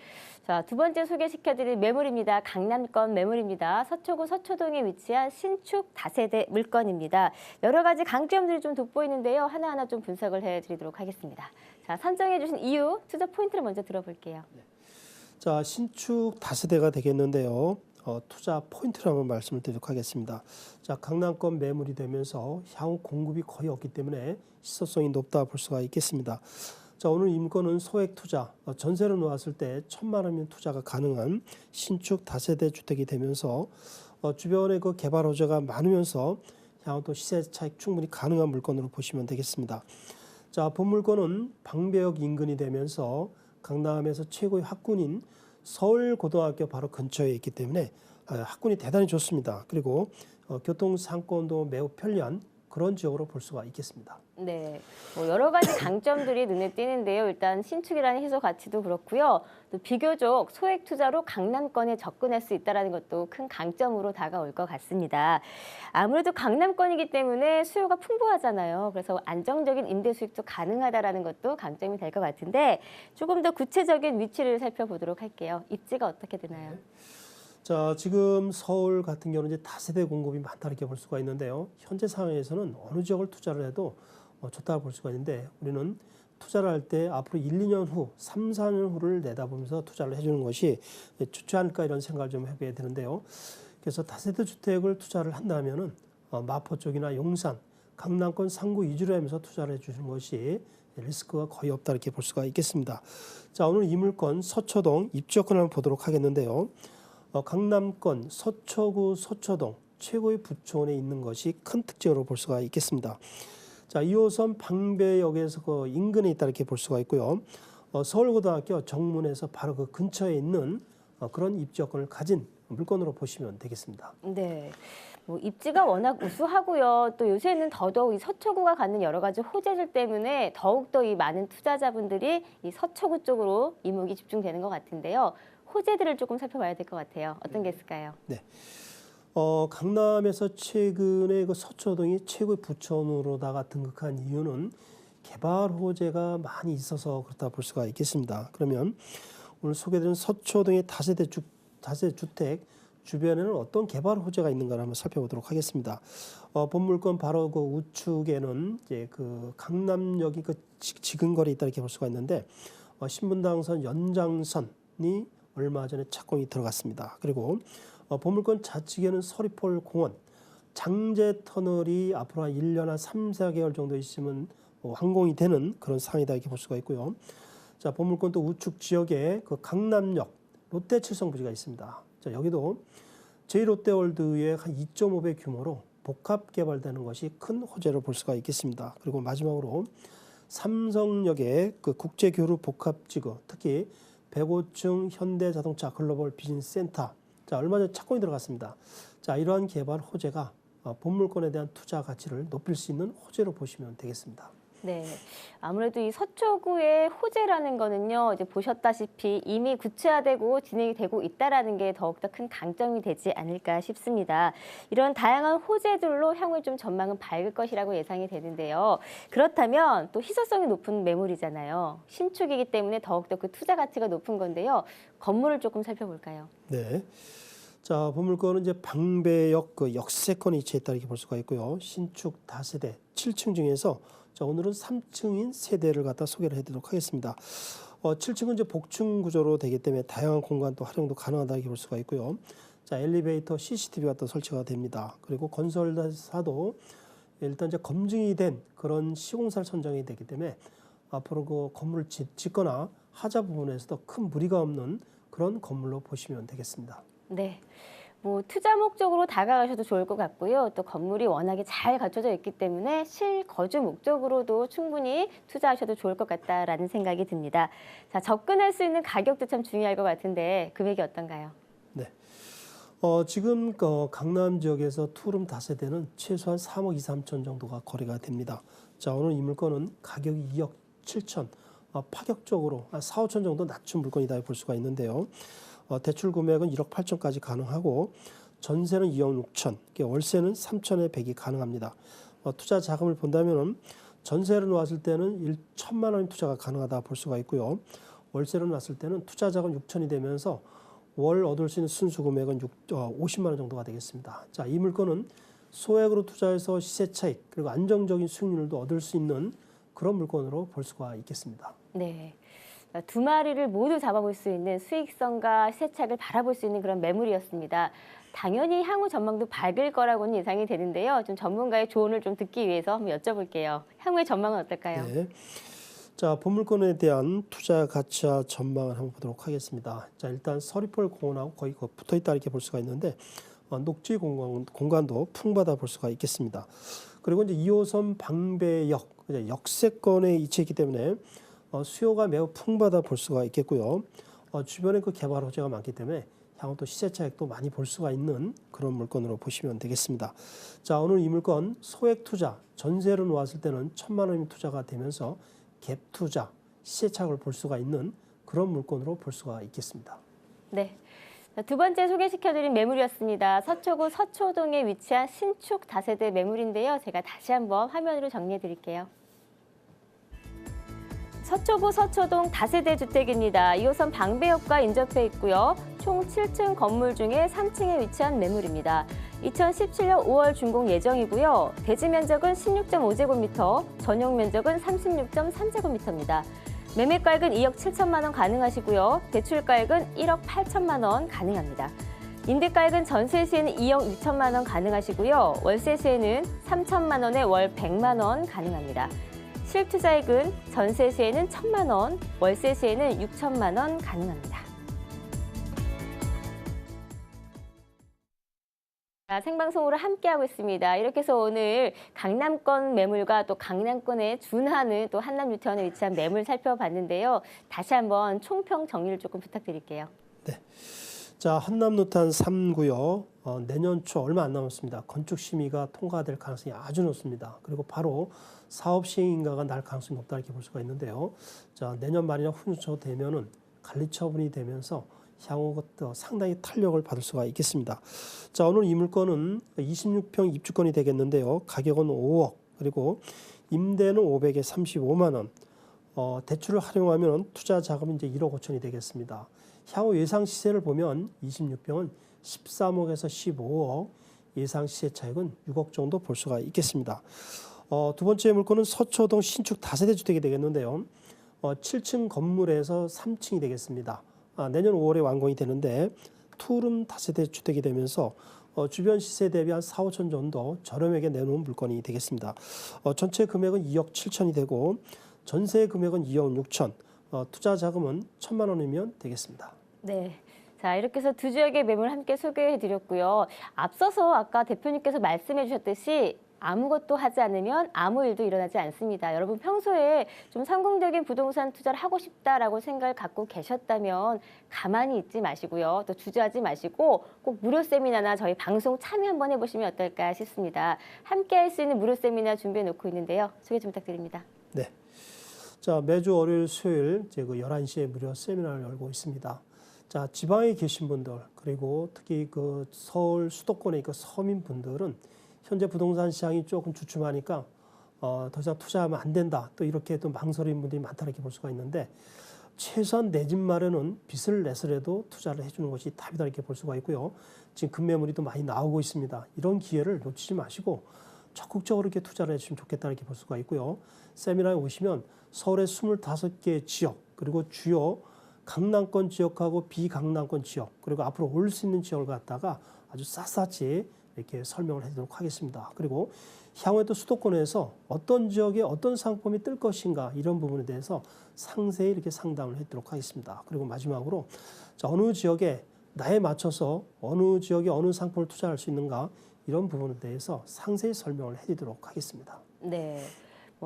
자, 두 번째 소개시켜드릴 매물입니다. 강남권 매물입니다. 서초구 서초동에 위치한 신축 다세대 물건입니다. 여러 가지 강점들이 좀 돋보이는데요. 하나하나 좀 분석을 해드리도록 하겠습니다. 자, 선정해 주신 이유, 투자 포인트를 먼저 들어볼게요. 자, 신축 다세대가 되겠는데요. 투자 포인트를 한번 말씀을 드리도록 하겠습니다. 자, 강남권 매물이 되면서 향후 공급이 거의 없기 때문에 희소성이 높다 볼 수가 있겠습니다. 자, 오늘 이 물건은 소액 투자, 전세를 놓았을 때 1,000만 원이면 투자가 가능한 신축 다세대 주택이 되면서 주변에 그 개발 호재가 많으면서 향후 또 시세 차익 충분히 가능한 물건으로 보시면 되겠습니다. 자, 본 물건은 방배역 인근이 되면서 강남에서 최고의 학군인 서울고등학교 바로 근처에 있기 때문에 학군이 대단히 좋습니다. 그리고 교통 상권도 매우 편리한 그런 지역으로 볼 수가 있겠습니다. 네, 여러 가지 강점들이 눈에 띄는데요. 일단 신축이라는 희소 가치도 그렇고요. 또 비교적 소액 투자로 강남권에 접근할 수 있다는 것도 큰 강점으로 다가올 것 같습니다. 아무래도 강남권이기 때문에 수요가 풍부하잖아요. 그래서 안정적인 임대 수익도 가능하다는 것도 강점이 될 것 같은데 조금 더 구체적인 위치를 살펴보도록 할게요. 입지가 어떻게 되나요? 자, 지금 서울 같은 경우는 이제 다세대 공급이 많다 이렇게 볼 수가 있는데요. 현재 상황에서는 어느 지역을 투자를 해도 좋다고 볼 수가 있는데 우리는 투자를 할 때 앞으로 1, 2년 후, 3, 4년 후를 내다보면서 투자를 해주는 것이 좋지 않을까 이런 생각을 좀 해보게 되는데요. 그래서 다세대 주택을 투자를 한다면은 마포 쪽이나 용산, 강남권 상구 위주로 하면서 투자를 해주시는 것이 리스크가 거의 없다 이렇게 볼 수가 있겠습니다. 자, 오늘 이 물건 서초동 입지 여건을 한번 보도록 하겠는데요. 강남권 서초구 서초동 최고의 부촌에 있는 것이 큰 특징으로 볼 수가 있겠습니다. 자, 2호선 방배역에서 그 인근에 있다 이렇게 볼 수가 있고요. 서울고등학교 정문에서 바로 그 근처에 있는 그런 입지 여건을 가진 물건으로 보시면 되겠습니다. 네. 뭐 입지가 워낙 우수하고요. 또 요새는 더더욱 이 서초구가 갖는 여러 가지 호재들 때문에 더욱더 이 많은 투자자분들이 이 서초구 쪽으로 이목이 집중되는 것 같은데요. 호재들을 조금 살펴봐야 될 것 같아요. 어떤 게 있을까요? 네. 강남에서 최근에 그 서초동이 최고의 부촌으로다가 등극한 이유는 개발 호재가 많이 있어서 그렇다 볼 수가 있겠습니다. 그러면 오늘 소개드린 서초동의 다세대 주택 주변에는 어떤 개발 호재가 있는가를 한번 살펴보도록 하겠습니다. 본 물건 바로 그 우측에는 이제 그 강남역이 그 지근거리에 있다 이렇게 볼 수가 있는데 신분당선 연장선이 얼마 전에 착공이 들어갔습니다. 그리고 보물권 좌측에는 서리폴 공원, 장제 터널이 앞으로 한 1년 한 3, 4개월 정도 있으면 완공이 되는 그런 상황이다 이렇게 볼 수가 있고요. 자, 보물권 또 우측 지역에 그 강남역 롯데 칠성부지가 있습니다. 자, 여기도 제1롯데월드의 한 2.5배 규모로 복합 개발되는 것이 큰 호재로 볼 수가 있겠습니다. 그리고 마지막으로 삼성역의 그 국제교류 복합지구, 특히 105층 현대자동차 글로벌 비즈니스 센터, 자, 얼마 전에 착공이 들어갔습니다. 자, 이러한 개발 호재가 본물권에 대한 투자 가치를 높일 수 있는 호재로 보시면 되겠습니다. 네, 아무래도 이 서초구의 호재라는 거는요, 이제 보셨다시피 이미 구체화되고 진행이 되고 있다라는 게 더욱더 큰 강점이 되지 않을까 싶습니다. 이런 다양한 호재들로 향후 좀 전망은 밝을 것이라고 예상이 되는데요. 그렇다면 또 희소성이 높은 매물이잖아요. 신축이기 때문에 더욱더 그 투자 가치가 높은 건데요. 건물을 조금 살펴볼까요? 네. 자, 보물권은 이제 방배역 그 역세권에 위치했다 이렇게 볼 수가 있고요. 신축 다세대 7층 중에서 자, 오늘은 3층인 세대를 갖다 소개를 해드리도록 하겠습니다. 7층은 이제 복층 구조로 되기 때문에 다양한 공간 또 활용도 가능하다 이렇게 볼 수가 있고요. 자, 엘리베이터, CCTV가 또 설치가 됩니다. 그리고 건설사도 일단 이제 검증이 된 그런 시공사를 선정이 되기 때문에 앞으로 그 건물을 짓거나 하자 부분에서도 큰 무리가 없는 그런 건물로 보시면 되겠습니다. 네. 뭐 투자 목적으로 다가가셔도 좋을 것 같고요. 또 건물이 워낙에 잘 갖춰져 있기 때문에 실거주 목적으로도 충분히 투자하셔도 좋을 것 같다라는 생각이 듭니다. 자, 접근할 수 있는 가격도 참 중요할 것 같은데 금액이 어떤가요? 네. 지금 강남 지역에서 투룸 다세대는 최소한 3억 2, 3천 정도가 거래가 됩니다. 자, 오늘 이 물건은 가격이 2억 7천, 파격적으로 한 4, 5천 정도 낮춘 물건이다 볼 수가 있는데요. 대출 금액은 1억 8천까지 가능하고 전세는 2억 6천, 월세는 3천에 100이 가능합니다. 투자 자금을 본다면 전세를 놓았을 때는 1천만 원 투자가 가능하다 볼 수가 있고요. 월세를 놨을 때는 투자 자금 6천이 되면서 월 얻을 수 있는 순수 금액은 50만 원 정도가 되겠습니다. 자, 이 물건은 소액으로 투자해서 시세 차익 그리고 안정적인 수익률도 얻을 수 있는 그런 물건으로 볼 수가 있겠습니다. 네. 두 마리를 모두 잡아볼 수 있는 수익성과 시세차익을 바라볼 수 있는 그런 매물이었습니다. 당연히 향후 전망도 밝을 거라고는 예상이 되는데요. 좀 전문가의 조언을 좀 듣기 위해서 한번 여쭤볼게요. 향후의 전망은 어떨까요? 네. 자, 보물권에 대한 투자 가치와 전망을 한번 보도록 하겠습니다. 자, 일단 서리폴 공원하고 거의 붙어 있다 이렇게 볼 수가 있는데 녹지 공간도 풍부하다 볼 수가 있겠습니다. 그리고 이제 2호선 방배역 역세권에 위치했기 때문에 수요가 매우 풍부하다 볼 수가 있겠고요. 주변에 그 개발 호재가 많기 때문에 향후 또 시세 차익도 많이 볼 수가 있는 그런 물건으로 보시면 되겠습니다. 자, 오늘 이 물건 소액 투자, 전세로 놓았을 때는 1,000만 원이 투자가 되면서 갭 투자, 시세 차익을 볼 수가 있는 그런 물건으로 볼 수가 있겠습니다. 네. 두 번째 소개시켜드린 매물이었습니다. 서초구 서초동에 위치한 신축 다세대 매물인데요. 제가 다시 한번 화면으로 정리해 드릴게요. 서초구 서초동 다세대 주택입니다. 2호선 방배역과 인접해 있고요. 총 7층 건물 중에 3층에 위치한 매물입니다. 2017년 5월 준공 예정이고요. 대지 면적은 16.5제곱미터, 전용 면적은 36.3제곱미터입니다. 매매가액은 2억 7천만 원 가능하시고요. 대출가액은 1억 8천만 원 가능합니다. 임대가액은 전세 시에는 2억 6천만 원 가능하시고요. 월세 시에는 3천만 원에 월 100만 원 가능합니다. 실투자액은 전세 시에는 1천만 원, 월세 시에는 6천만 원 가능합니다. 생방송으로 함께하고 있습니다. 이렇게 해서 오늘 강남권 매물과 또 강남권에 준하는 또 한남유타운에 위치한 매물 살펴봤는데요. 다시 한번 총평 정리를 조금 부탁드릴게요. 네. 자, 한남뉴타운 3구역 내년 초 얼마 안 남았습니다. 건축 심의가 통과될 가능성이 아주 높습니다. 그리고 바로 사업 시행 인가가 날 가능성이 높다 이렇게 볼 수가 있는데요. 자, 내년 말이나 후년 초 되면은 관리 처분이 되면서 향후 상당히 탄력을 받을 수가 있겠습니다. 자, 오늘 이 물건은 26평 입주권이 되겠는데요. 가격은 5억, 그리고 임대는 500에 35만 원. 대출을 활용하면 투자 자금은 이제 1억 5천이 되겠습니다. 향후 예상 시세를 보면 26평은 13억에서 15억, 예상 시세 차익은 6억 정도 볼 수가 있겠습니다. 두 번째 물건은 서초동 신축 다세대 주택이 되겠는데요. 7층 건물에서 3층이 되겠습니다. 내년 5월에 완공이 되는데 투룸 다세대 주택이 되면서 주변 시세 대비 한 4, 5천 정도 저렴하게 내놓은 물건이 되겠습니다. 전체 금액은 2억 7천이 되고 전세 금액은 2억 6천, 투자 자금은 1천만 원이면 되겠습니다. 네. 자, 이렇게 해서 두 지역의 매물 함께 소개해드렸고요. 앞서서 아까 대표님께서 말씀해 주셨듯이 아무것도 하지 않으면 아무 일도 일어나지 않습니다. 여러분 평소에 좀 성공적인 부동산 투자를 하고 싶다라고 생각을 갖고 계셨다면 가만히 있지 마시고요. 또 주저하지 마시고 꼭 무료 세미나나 저희 방송 참여 한번 해보시면 어떨까 싶습니다. 함께 할 수 있는 무료 세미나 준비해 놓고 있는데요. 소개 좀 부탁드립니다. 네. 자, 매주 월요일, 수요일 그 11시에 무료 세미나를 열고 있습니다. 자, 지방에 계신 분들, 그리고 특히 그 서울 수도권의 그 서민분들은 현재 부동산 시장이 조금 주춤하니까 더 이상 투자하면 안 된다. 또 이렇게 또 망설이는 분들이 많다 이렇게 볼 수가 있는데 최소한 내 집 마련은 빚을 내서라도 투자를 해주는 것이 답이다 이렇게 볼 수가 있고요. 지금 급매물이 또 많이 나오고 있습니다. 이런 기회를 놓치지 마시고 적극적으로 이렇게 투자를 해주시면 좋겠다 이렇게 볼 수가 있고요. 세미나에 오시면 서울의 25개 지역, 그리고 주요 강남권 지역하고 비강남권 지역, 그리고 앞으로 올 수 있는 지역을 갖다가 아주 샅샅이 이렇게 설명을 해드리도록 하겠습니다. 그리고 향후에 또 수도권에서 어떤 지역에 어떤 상품이 뜰 것인가 이런 부분에 대해서 상세히 이렇게 상담을 해드리도록 하겠습니다. 그리고 마지막으로 자, 어느 지역에 나에 맞춰서 어느 지역에 어느 상품을 투자할 수 있는가 이런 부분에 대해서 상세히 설명을 해드리도록 하겠습니다. 네.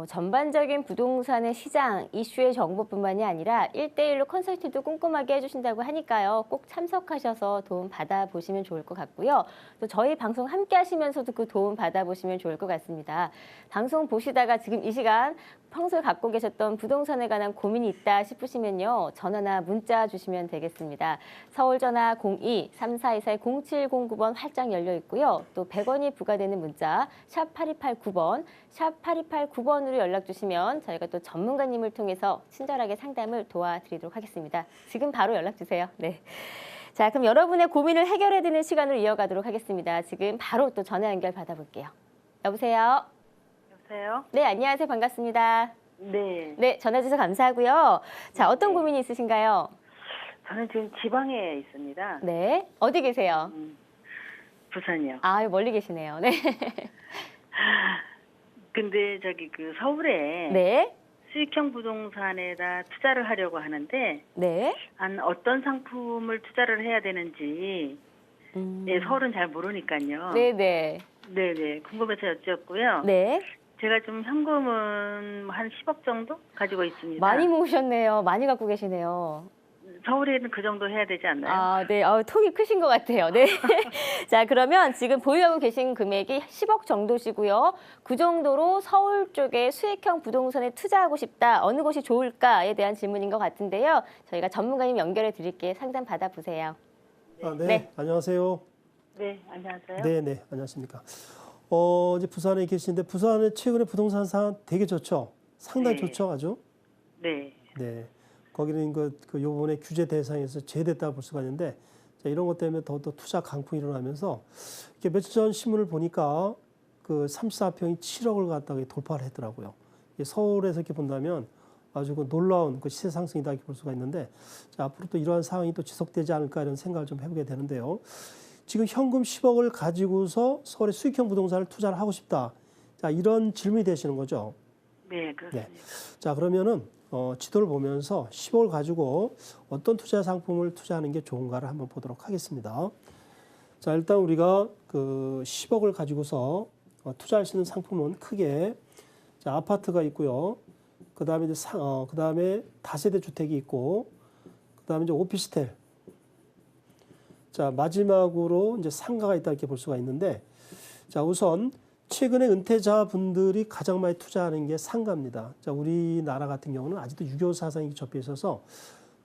전반적인 부동산의 시장 이슈의 정보뿐만이 아니라 1대1로 컨설팅도 꼼꼼하게 해주신다고 하니까요. 꼭 참석하셔서 도움 받아보시면 좋을 것 같고요. 또 저희 방송 함께 하시면서도 그 도움 받아보시면 좋을 것 같습니다. 방송 보시다가 지금 이 시간 평소에 갖고 계셨던 부동산에 관한 고민이 있다 싶으시면요. 전화나 문자 주시면 되겠습니다. 서울 전화 02-3424-0709번 활짝 열려 있고요. 또 100원이 부과되는 문자 샵 8289번, 샵 8289번으로 연락 주시면 저희가 또 전문가님을 통해서 친절하게 상담을 도와드리도록 하겠습니다. 지금 바로 연락 주세요. 네. 자, 그럼 여러분의 고민을 해결해드리는 시간으로 이어가도록 하겠습니다. 지금 바로 또 전화 연결 받아볼게요. 여보세요? 여보세요? 네, 안녕하세요. 반갑습니다. 네. 네, 전화 주셔서 감사하고요. 자, 어떤 고민이 있으신가요? 저는 지금 지방에 있습니다. 네, 어디 계세요? 부산이요. 아, 멀리 계시네요. 네. 근데 저기 그 서울에 네, 수익형 부동산에다 투자를 하려고 하는데 네. 한 어떤 상품을 투자를 해야 되는지 네, 서울은 잘 모르니까요. 네, 네. 네네. 궁금해서 여쭈었고요. 네. 제가 좀 현금은 한 10억 정도 가지고 있습니다. 많이 모으셨네요. 많이 갖고 계시네요. 서울에는 그 정도 해야 되지 않나요? 아, 네. 톡이 크신 것 같아요. 네. 자, 그러면 지금 보유하고 계신 금액이 10억 정도시고요. 그 정도로 서울 쪽에 수익형 부동산에 투자하고 싶다. 어느 곳이 좋을까에 대한 질문인 것 같은데요. 저희가 전문가님 연결해 드릴게요. 상담 받아보세요. 아, 네. 네. 안녕하세요. 네, 안녕하세요. 네, 네. 안녕하십니까. 이제 부산에 계시는데 부산의 최근에 부동산 상황 되게 좋죠. 상당히 네. 좋죠, 아주. 네. 네. 거기는 요번에 규제 대상에서 제외됐다고 볼 수가 있는데, 자, 이런 것 때문에 더 투자 강풍이 일어나면서, 이렇게 며칠 전 신문을 보니까 그 34평이 7억을 갖다가 돌파를 했더라고요. 서울에서 이렇게 본다면 아주 놀라운 시세 상승이다 이렇게 볼 수가 있는데, 자, 앞으로 또 이러한 상황이 또 지속되지 않을까 이런 생각을 좀 해보게 되는데요. 지금 현금 10억을 가지고서 서울의 수익형 부동산을 투자를 하고 싶다. 자, 이런 질문이 되시는 거죠. 네, 그렇습니다. 자, 그러면은 지도를 보면서 10억을 가지고 어떤 투자 상품을 투자하는 게 좋은가를 한번 보도록 하겠습니다. 자, 일단 우리가 그 10억을 가지고서 투자할 수 있는 상품은 크게, 자, 아파트가 있고요. 그다음에 이제 그다음에 다세대 주택이 있고, 그다음에 이제 오피스텔. 자, 마지막으로 이제 상가가 있다 이렇게 볼 수가 있는데, 자, 우선 최근에 은퇴자분들이 가장 많이 투자하는 게 상가입니다. 자, 우리나라 같은 경우는 아직도 유교 사상이 접해 있어서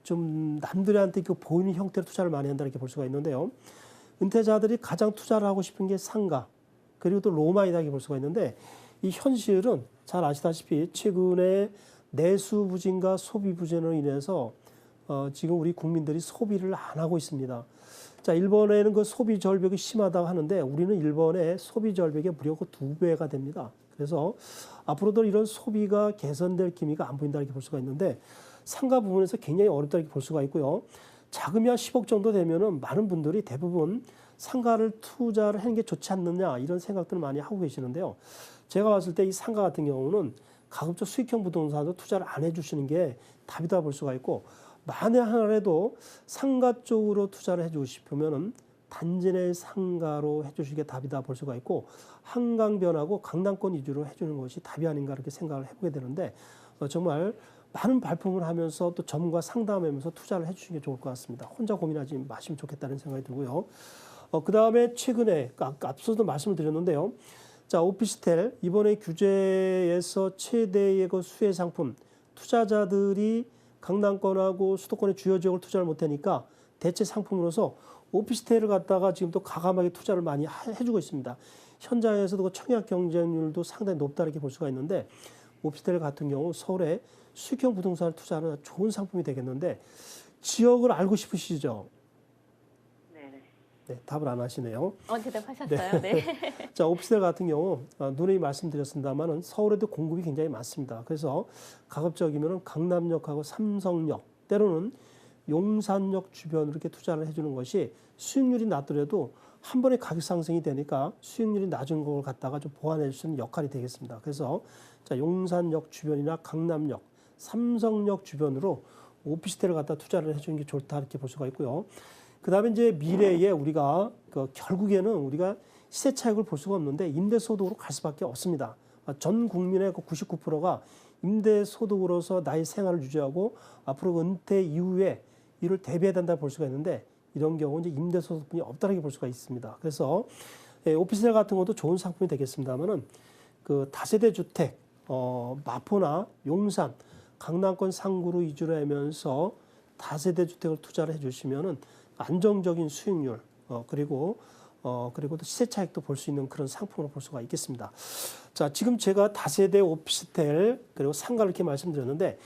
좀 남들한테 보이는 형태로 투자를 많이 한다 이렇게 볼 수가 있는데요. 은퇴자들이 가장 투자를 하고 싶은 게 상가, 그리고 또 로마이다 이렇게 볼 수가 있는데, 이 현실은 잘 아시다시피 최근에 내수 부진과 소비 부진으로 인해서 지금 우리 국민들이 소비를 안 하고 있습니다. 자, 일본에는 그 소비 절벽이 심하다고 하는데, 우리는 일본의 소비 절벽이 무려 2배가 됩니다. 그래서 앞으로도 이런 소비가 개선될 기미가 안 보인다 이렇게 볼 수가 있는데, 상가 부분에서 굉장히 어렵다 이렇게 볼 수가 있고요. 자금이 한 10억 정도 되면은 많은 분들이 대부분 상가를 투자를 하는 게 좋지 않느냐 이런 생각들을 많이 하고 계시는데요. 제가 봤을 때 이 상가 같은 경우는 가급적 수익형 부동산으로 투자를 안 해주시는 게 답이다 볼 수가 있고, 만에 하나라도 상가 쪽으로 투자를 해주고 싶으면은 단지 내 상가로 해주시는 게 답이다 볼 수가 있고, 한강변하고 강남권 위주로 해주는 것이 답이 아닌가 이렇게 생각을 해보게 되는데, 정말 많은 발품을 하면서 또 전문가 상담하면서 투자를 해주시는 게 좋을 것 같습니다. 혼자 고민하지 마시면 좋겠다는 생각이 들고요. 그 다음에 최근에 앞서도 말씀을 드렸는데요. 자, 오피스텔 이번에 규제에서 최대의 그 수혜 상품, 투자자들이 강남권하고 수도권의 주요 지역을 투자를 못하니까 대체 상품으로서 오피스텔을 갖다가 지금 또 가감하게 투자를 많이 해주고 있습니다. 현장에서도 그 청약 경쟁률도 상당히 높다 이렇게 볼 수가 있는데, 오피스텔 같은 경우 서울에 수익형 부동산을 투자하는 좋은 상품이 되겠는데, 지역을 알고 싶으시죠? 네, 답을 안 하시네요. 대답하셨어요. 네. 자, 오피스텔 같은 경우 누누이 말씀드렸습니다만은 서울에도 공급이 굉장히 많습니다. 그래서 가급적이면 강남역하고 삼성역, 때로는 용산역 주변으로 이렇게 투자를 해주는 것이 수익률이 낮더라도 한 번에 가격 상승이 되니까 수익률이 낮은 걸 갖다가 좀 보완해 주는 역할이 되겠습니다. 그래서 자, 용산역 주변이나 강남역, 삼성역 주변으로 오피스텔을 갖다 투자를 해주는 게 좋다 이렇게 볼 수가 있고요. 그 다음에 이제 미래에 우리가 결국에는 우리가 시세 차익을 볼 수가 없는데 임대소득으로 갈 수밖에 없습니다. 전 국민의 99%가 임대소득으로서 나의 생활을 유지하고 앞으로 은퇴 이후에 이를 대비해야 된다 볼 수가 있는데, 이런 경우 이제 임대소득분이 없다라고 볼 수가 있습니다. 그래서 오피스텔 같은 것도 좋은 상품이 되겠습니다만은 그 다세대 주택, 마포나 용산, 강남권 상구로 이주를 하면서 다세대 주택을 투자를 해주시면은 안정적인 수익률, 그리고 또 시세 차익도 볼 수 있는 그런 상품으로 볼 수가 있겠습니다. 자, 지금 제가 다세대 오피스텔 그리고 상가를 이렇게 말씀드렸는데,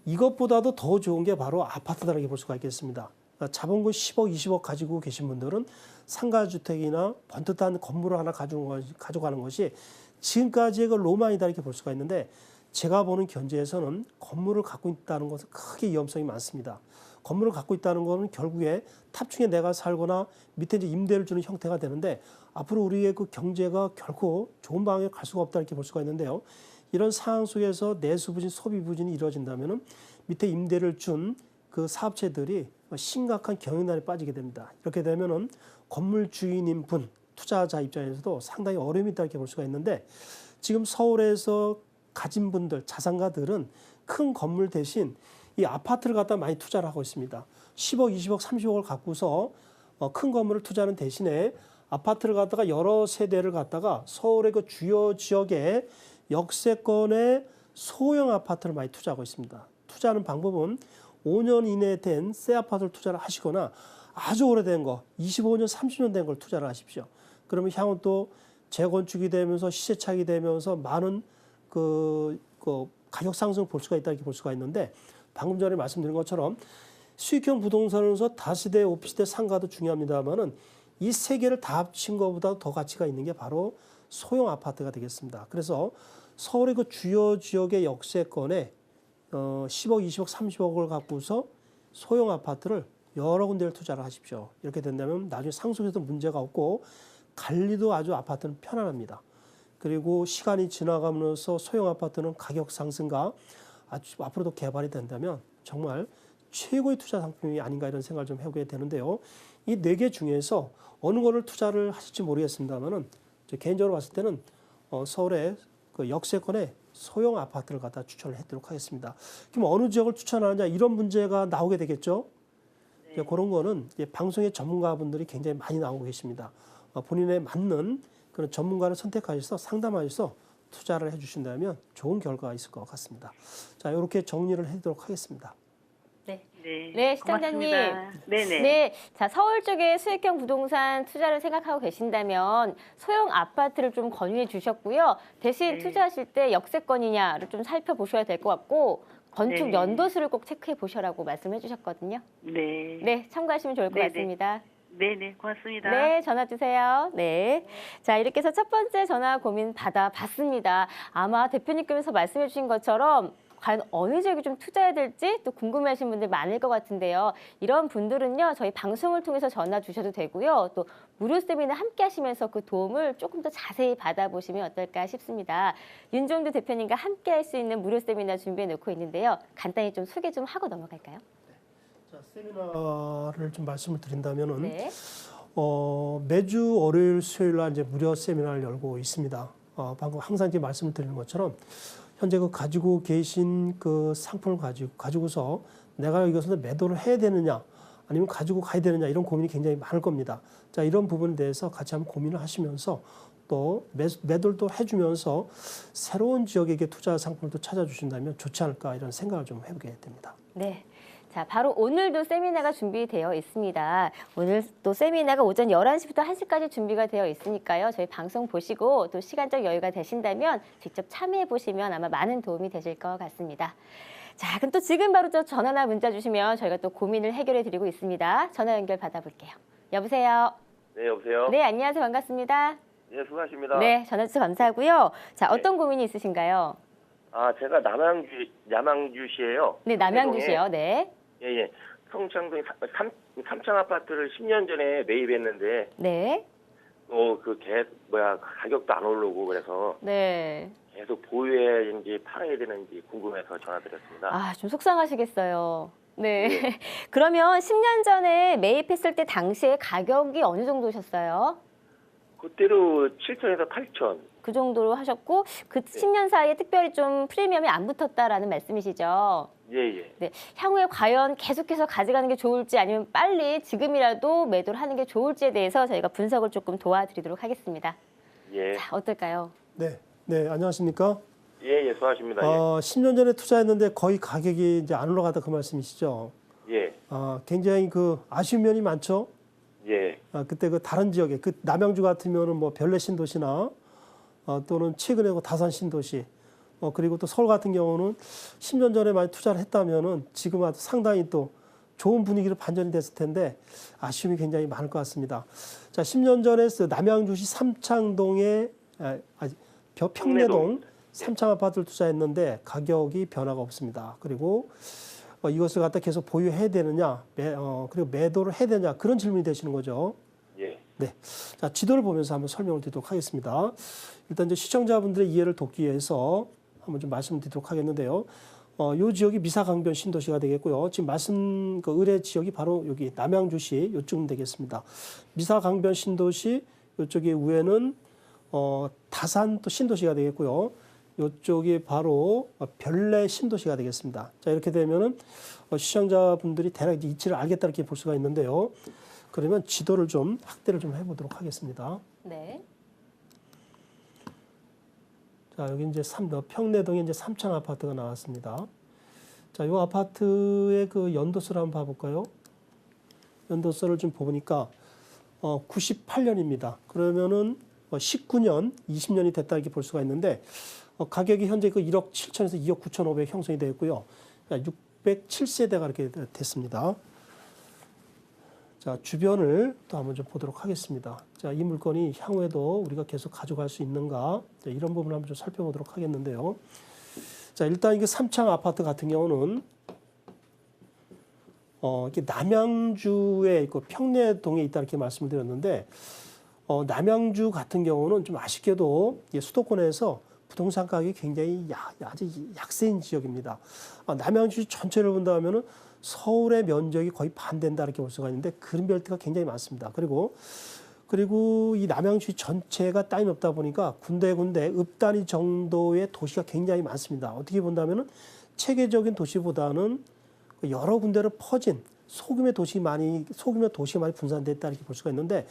이것보다도 더 좋은 게 바로 아파트다라고 볼 수가 있겠습니다. 자본금 10억, 20억 가지고 계신 분들은 상가주택이나 번듯한 건물을 하나 가져가는 것이 지금까지의 그 로망이다 이렇게 볼 수가 있는데, 제가 보는 견제에서는 건물을 갖고 있다는 것은 크게 위험성이 많습니다. 건물을 갖고 있다는 것은 결국에 탑층에 내가 살거나 밑에 이제 임대를 주는 형태가 되는데, 앞으로 우리의 그 경제가 결코 좋은 방향에 갈 수가 없다 이렇게 볼 수가 있는데요. 이런 상황 속에서 내수 부진, 소비 부진이 이루어진다면은 밑에 임대를 준 그 사업체들이 심각한 경영난에 빠지게 됩니다. 이렇게 되면은 건물 주인인 분, 투자자 입장에서도 상당히 어려움이 있다 이렇게 볼 수가 있는데, 지금 서울에서 가진 분들, 자산가들은 큰 건물 대신 이 아파트를 갖다 많이 투자를 하고 있습니다. 10억, 20억, 30억을 갖고서 큰 건물을 투자하는 대신에 아파트를 갖다가 여러 세대를 갖다가 서울의 그 주요 지역에 역세권의 소형 아파트를 많이 투자하고 있습니다. 투자하는 방법은 5년 이내에 된 새 아파트를 투자를 하시거나 아주 오래된 거, 25년, 30년 된 걸 투자를 하십시오. 그러면 향후 또 재건축이 되면서 시세 차익이 되면서 많은 가격 상승을 볼 수가 있다 이렇게 볼 수가 있는데 방금 전에 말씀드린 것처럼 수익형 부동산으로서 다세대, 오피스텔, 상가도 중요합니다만은 이 세 개를 다 합친 것보다 더 가치가 있는 게 바로 소형 아파트가 되겠습니다. 그래서 서울의 그 주요 지역의 역세권에 10억, 20억, 30억을 갖고서 소형 아파트를 여러 군데를 투자를 하십시오. 이렇게 된다면 나중에 상속에도 문제가 없고 관리도 아주 아파트는 편안합니다. 그리고 시간이 지나가면서 소형 아파트는 가격 상승과 아주 앞으로도 개발이 된다면 정말 최고의 투자 상품이 아닌가 이런 생각을 좀 해보게 되는데요. 이 네 개 중에서 어느 거를 투자를 하실지 모르겠습니다만은 개인적으로 봤을 때는 서울의 그 역세권의 소형 아파트를 갖다 추천을 해드리도록 하겠습니다. 그럼 어느 지역을 추천하느냐 이런 문제가 나오게 되겠죠. 이제 그런 거는 이제 방송의 전문가분들이 굉장히 많이 나오고 계십니다. 본인에 맞는 그런 전문가를 선택하셔서 상담하셔서 투자를 해주신다면 좋은 결과가 있을 것 같습니다. 자, 이렇게 정리를 해드리도록 하겠습니다. 네. 네, 네, 시청자님. 고맙습니다. 네네. 네, 자 서울 쪽에 수익형 부동산 투자를 생각하고 계신다면 소형 아파트를 좀 권유해 주셨고요. 대신 네. 투자하실 때 역세권이냐를 좀 살펴보셔야 될 것 같고 건축 네. 연도수를 꼭 체크해 보셔라고 말씀해 주셨거든요. 네. 네, 참고하시면 좋을 것 네네. 같습니다. 네네, 고맙습니다. 네, 전화 주세요. 네. 자, 이렇게 해서 첫 번째 전화 고민 받아봤습니다. 아마 대표님께서 말씀해 주신 것처럼 과연 어느 지역에 좀 투자해야 될지 또 궁금해하시는 분들 많을 것 같은데요. 이런 분들은요, 저희 방송을 통해서 전화 주셔도 되고요. 또 무료 세미나 함께 하시면서 그 도움을 조금 더 자세히 받아보시면 어떨까 싶습니다. 윤종두 대표님과 함께 할 수 있는 무료 세미나 준비해 놓고 있는데요. 간단히 좀 소개 좀 하고 넘어갈까요? 자, 세미나를 좀 말씀을 드린다면은 네. 매주 월요일, 수요일 날 이제 무료 세미나를 열고 있습니다. 방금 항상 이제 말씀을 드리는 것처럼 현재 그 가지고 계신 그 상품을 가지고서 내가 이것을 매도를 해야 되느냐 아니면 가지고 가야 되느냐 이런 고민이 굉장히 많을 겁니다. 자, 이런 부분에 대해서 같이 한번 고민을 하시면서 또 매도를 또 해주면서 새로운 지역에게 투자 상품을 또 찾아주신다면 좋지 않을까 이런 생각을 좀 해보게 됩니다. 네. 자, 바로 오늘도 세미나가 준비되어 있습니다. 오늘 또 세미나가 오전 11시부터 1시까지 준비가 되어 있으니까요. 저희 방송 보시고 또 시간적 여유가 되신다면 직접 참여해 보시면 아마 많은 도움이 되실 것 같습니다. 자, 그럼 또 지금 바로 저 전화나 문자 주시면 저희가 또 고민을 해결해 드리고 있습니다. 전화 연결 받아볼게요. 여보세요? 네, 여보세요? 네, 안녕하세요. 반갑습니다. 네, 수고하십니다. 네, 전화 주셔서 감사하고요. 자, 어떤 고민이 있으신가요? 아, 제가 남양주시에요. 네, 남양주시요. 네. 예, 예. 성창동 삼창 아파트를 10년 전에 매입했는데, 네. 가격도 안 오르고 그래서 네. 계속 보유해야 되는지 팔아야 되는지 궁금해서 전화드렸습니다. 아, 좀 속상하시겠어요. 네. 그러면 10년 전에 매입했을 때 당시에 가격이 어느 정도셨어요? 그때로 7천에서 8천. 그 정도로 하셨고 그 10년 사이에 특별히 좀 프리미엄이 안 붙었다라는 말씀이시죠? 예, 예. 네. 향후에 과연 계속해서 가져가는 게 좋을지 아니면 빨리 지금이라도 매도를 하는 게 좋을지에 대해서 저희가 분석을 조금 도와드리도록 하겠습니다. 예. 자, 어떨까요? 네, 네, 안녕하십니까? 예, 예, 수고하십니다. 10년 전에 투자했는데 거의 가격이 이제 안 올라가다 그 말씀이시죠? 예. 굉장히 그 아쉬운 면이 많죠? 예. 그때 그 다른 지역에 그 남양주 같으면은 뭐 별내 신도시나 또는 최근에 그 다산 신도시 그리고 또 서울 같은 경우는 10년 전에 많이 투자를 했다면은 지금 아주 상당히 또 좋은 분위기로 반전이 됐을 텐데 아쉬움이 굉장히 많을 것 같습니다. 자, 10년 전에 남양주시 삼창동에 평내동 삼창 아파트를 투자했는데 가격이 변화가 없습니다. 그리고 이것을 갖다 계속 보유해야 되느냐, 그리고 매도를 해야 되느냐 그런 질문이 되시는 거죠. 예. 네, 자 지도를 보면서 한번 설명을 드리도록 하겠습니다. 일단 이제 시청자분들의 이해를 돕기 위해서 한번 좀 말씀을 드리도록 하겠는데요. 이 지역이 미사강변 신도시가 되겠고요. 지금 말씀 그 의뢰 지역이 바로 여기 남양주시 이쪽은 되겠습니다. 미사강변 신도시 이쪽에 위에는 다산 또 신도시가 되겠고요. 이쪽이 바로 별내 신도시가 되겠습니다. 자, 이렇게 되면은 시청자분들이 대략 이제 위치를 알겠다 이렇게 볼 수가 있는데요. 그러면 지도를 좀 확대를 좀 해보도록 하겠습니다. 네. 자, 여기 이제 평내동에 이제 삼창 아파트가 나왔습니다. 자, 이 아파트의 그 연도수를 한번 봐볼까요? 연도수를 좀 보니까 98년입니다. 그러면은 19년, 20년이 됐다 이렇게 볼 수가 있는데 가격이 현재 그 1억 7천에서 2억 9천5백 형성이 되어 있고요. 607세대가 이렇게 됐습니다. 자, 주변을 또 한번 좀 보도록 하겠습니다. 자, 이 물건이 향후에도 우리가 계속 가져갈 수 있는가, 자, 이런 부분을 한번 좀 살펴보도록 하겠는데요. 자, 일단 이게 삼창 아파트 같은 경우는 이렇게 남양주의 그 평내동에 있다 이렇게 말씀을 드렸는데, 남양주 같은 경우는 좀 아쉽게도 수도권에서 부동산 가격이 굉장히 아주 약세인 지역입니다. 남양주 전체를 본다면은 서울의 면적이 거의 반 된다 이렇게 볼 수가 있는데 그린벨트가 굉장히 많습니다. 그리고 이 남양주 전체가 땅이 없다 보니까 군데군데 읍 단위 정도의 도시가 굉장히 많습니다. 어떻게 본다면은 체계적인 도시보다는 여러 군데로 퍼진 소규모의 도시가 많이 분산됐다 이렇게 볼 수가 있는데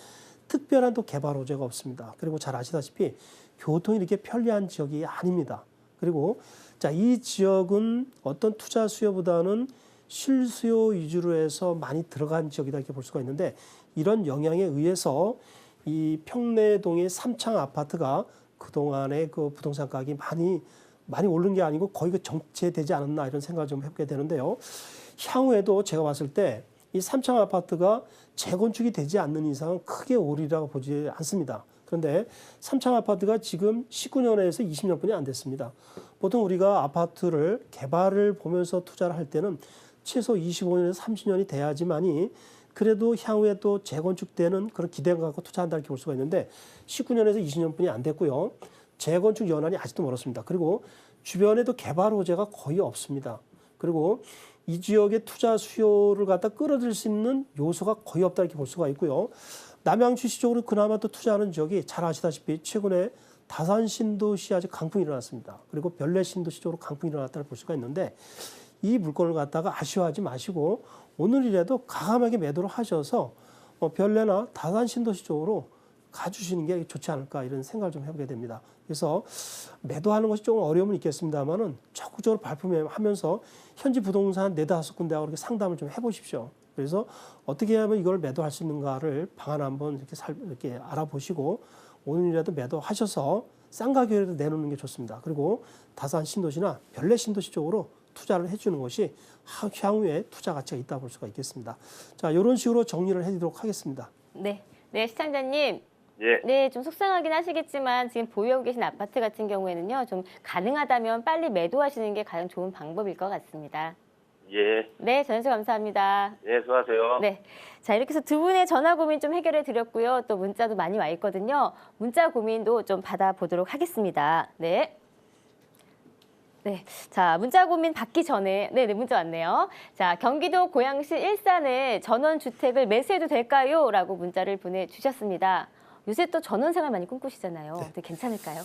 특별한 또 개발 호재가 없습니다. 그리고 잘 아시다시피 교통이 이렇게 편리한 지역이 아닙니다. 그리고 자, 이 지역은 어떤 투자 수요보다는 실수요 위주로 해서 많이 들어간 지역이다 이렇게 볼 수가 있는데 이런 영향에 의해서 이 평내동의 삼창 아파트가 그동안에 그 부동산 가격이 많이 오른 게 아니고 거의 그 정체되지 않았나 이런 생각을 좀 해보게 되는데요. 향후에도 제가 봤을 때 이 삼창 아파트가 재건축이 되지 않는 이상은 크게 오르리라고 보지 않습니다. 그런데 삼창 아파트가 지금 19년에서 20년뿐이 안 됐습니다. 보통 우리가 아파트를 개발을 보면서 투자를 할 때는 최소 25년에서 30년이 돼야지만이 그래도 향후에 또 재건축되는 그런 기대감 갖고 투자한다 이렇게 볼 수가 있는데 19년에서 20년뿐이 안 됐고요. 재건축 연한이 아직도 멀었습니다. 그리고 주변에도 개발 호재가 거의 없습니다. 그리고 이 지역의 투자 수요를 갖다 끌어들일 수 있는 요소가 거의 없다 이렇게 볼 수가 있고요. 남양주시 쪽으로 그나마 또 투자하는 지역이 잘 아시다시피 최근에 다산 신도시 아주 강풍이 일어났습니다. 그리고 별내 신도시 쪽으로 강풍이 일어났다를 볼 수가 있는데 이 물건을 갖다가 아쉬워하지 마시고 오늘이라도 과감하게 매도를 하셔서 별내나 다산 신도시 쪽으로 가주시는 게 좋지 않을까 이런 생각을 좀 해보게 됩니다. 그래서 매도하는 것이 조금 어려움은 있겠습니다만은 적극적으로 발품하면서 현지 부동산 4-5군데하고 이렇게 상담을 좀 해보십시오. 그래서 어떻게 하면 이걸 매도할 수 있는가를 방안 한번 이렇게 알아보시고 오늘이라도 매도하셔서 싼 가격에도 내놓는 게 좋습니다. 그리고 다산 신도시나 별내 신도시 쪽으로 투자를 해주는 것이 향후에 투자 가치가 있다 볼 수가 있겠습니다. 자, 이런 식으로 정리를 해드리도록 하겠습니다. 네, 시청자님. 예. 네, 좀 속상하긴 하시겠지만 지금 보유하고 계신 아파트 같은 경우에는요, 좀 가능하다면 빨리 매도하시는 게 가장 좋은 방법일 것 같습니다. 예. 네, 전해주셔서 감사합니다. 예, 수고하세요. 네, 자 이렇게 해서 두 분의 전화 고민 좀 해결해 드렸고요. 또 문자도 많이 와 있거든요. 문자 고민도 좀 받아보도록 하겠습니다. 네. 네, 자 문자 고민 받기 전에 문자 왔네요. 자 경기도 고양시 일산에 전원주택을 매수해도 될까요? 라고 문자를 보내주셨습니다. 요새 또 전원생활 많이 꿈꾸시잖아요. 네. 괜찮을까요?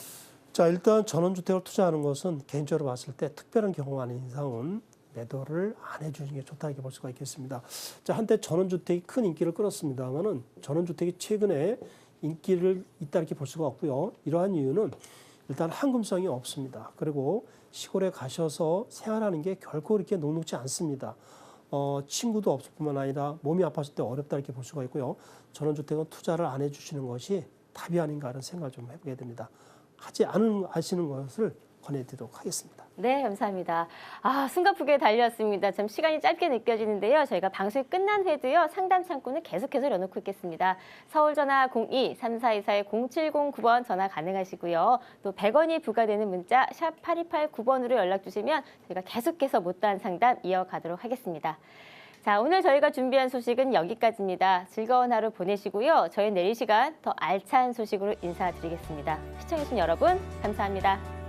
자, 일단 전원주택을 투자하는 것은 개인적으로 봤을 때 특별한 경우가 아닌 이상은 매도를 안 해주는 게 좋다 이렇게 볼 수가 있겠습니다. 자, 한때 전원주택이 큰 인기를 끌었습니다만은 전원주택이 최근에 인기를 있다 이렇게 볼 수가 없고요. 이러한 이유는 일단 황금성이 없습니다. 그리고 시골에 가셔서 생활하는 게 결코 이렇게 녹록지 않습니다. 친구도 없을 뿐만 아니라 몸이 아팠을 때 어렵다 이렇게 볼 수가 있고요. 전원주택은 투자를 안 해주시는 것이 답이 아닌가 하는 생각을 좀 해보게 됩니다. 하시는 것을 권해드리도록 하겠습니다. 네, 감사합니다. 숨가쁘게 달려왔습니다. 참 시간이 짧게 느껴지는데요. 저희가 방송이 끝난 후에도요, 상담 창구는 계속해서 열어놓고 있겠습니다. 서울 전화 02-3424-0709번 전화 가능하시고요. 또 100원이 부과되는 문자 샵 8289번으로 연락 주시면 저희가 계속해서 못다한 상담 이어가도록 하겠습니다. 자, 오늘 저희가 준비한 소식은 여기까지입니다. 즐거운 하루 보내시고요. 저희 내일 시간 더 알찬 소식으로 인사드리겠습니다. 시청해주신 여러분, 감사합니다.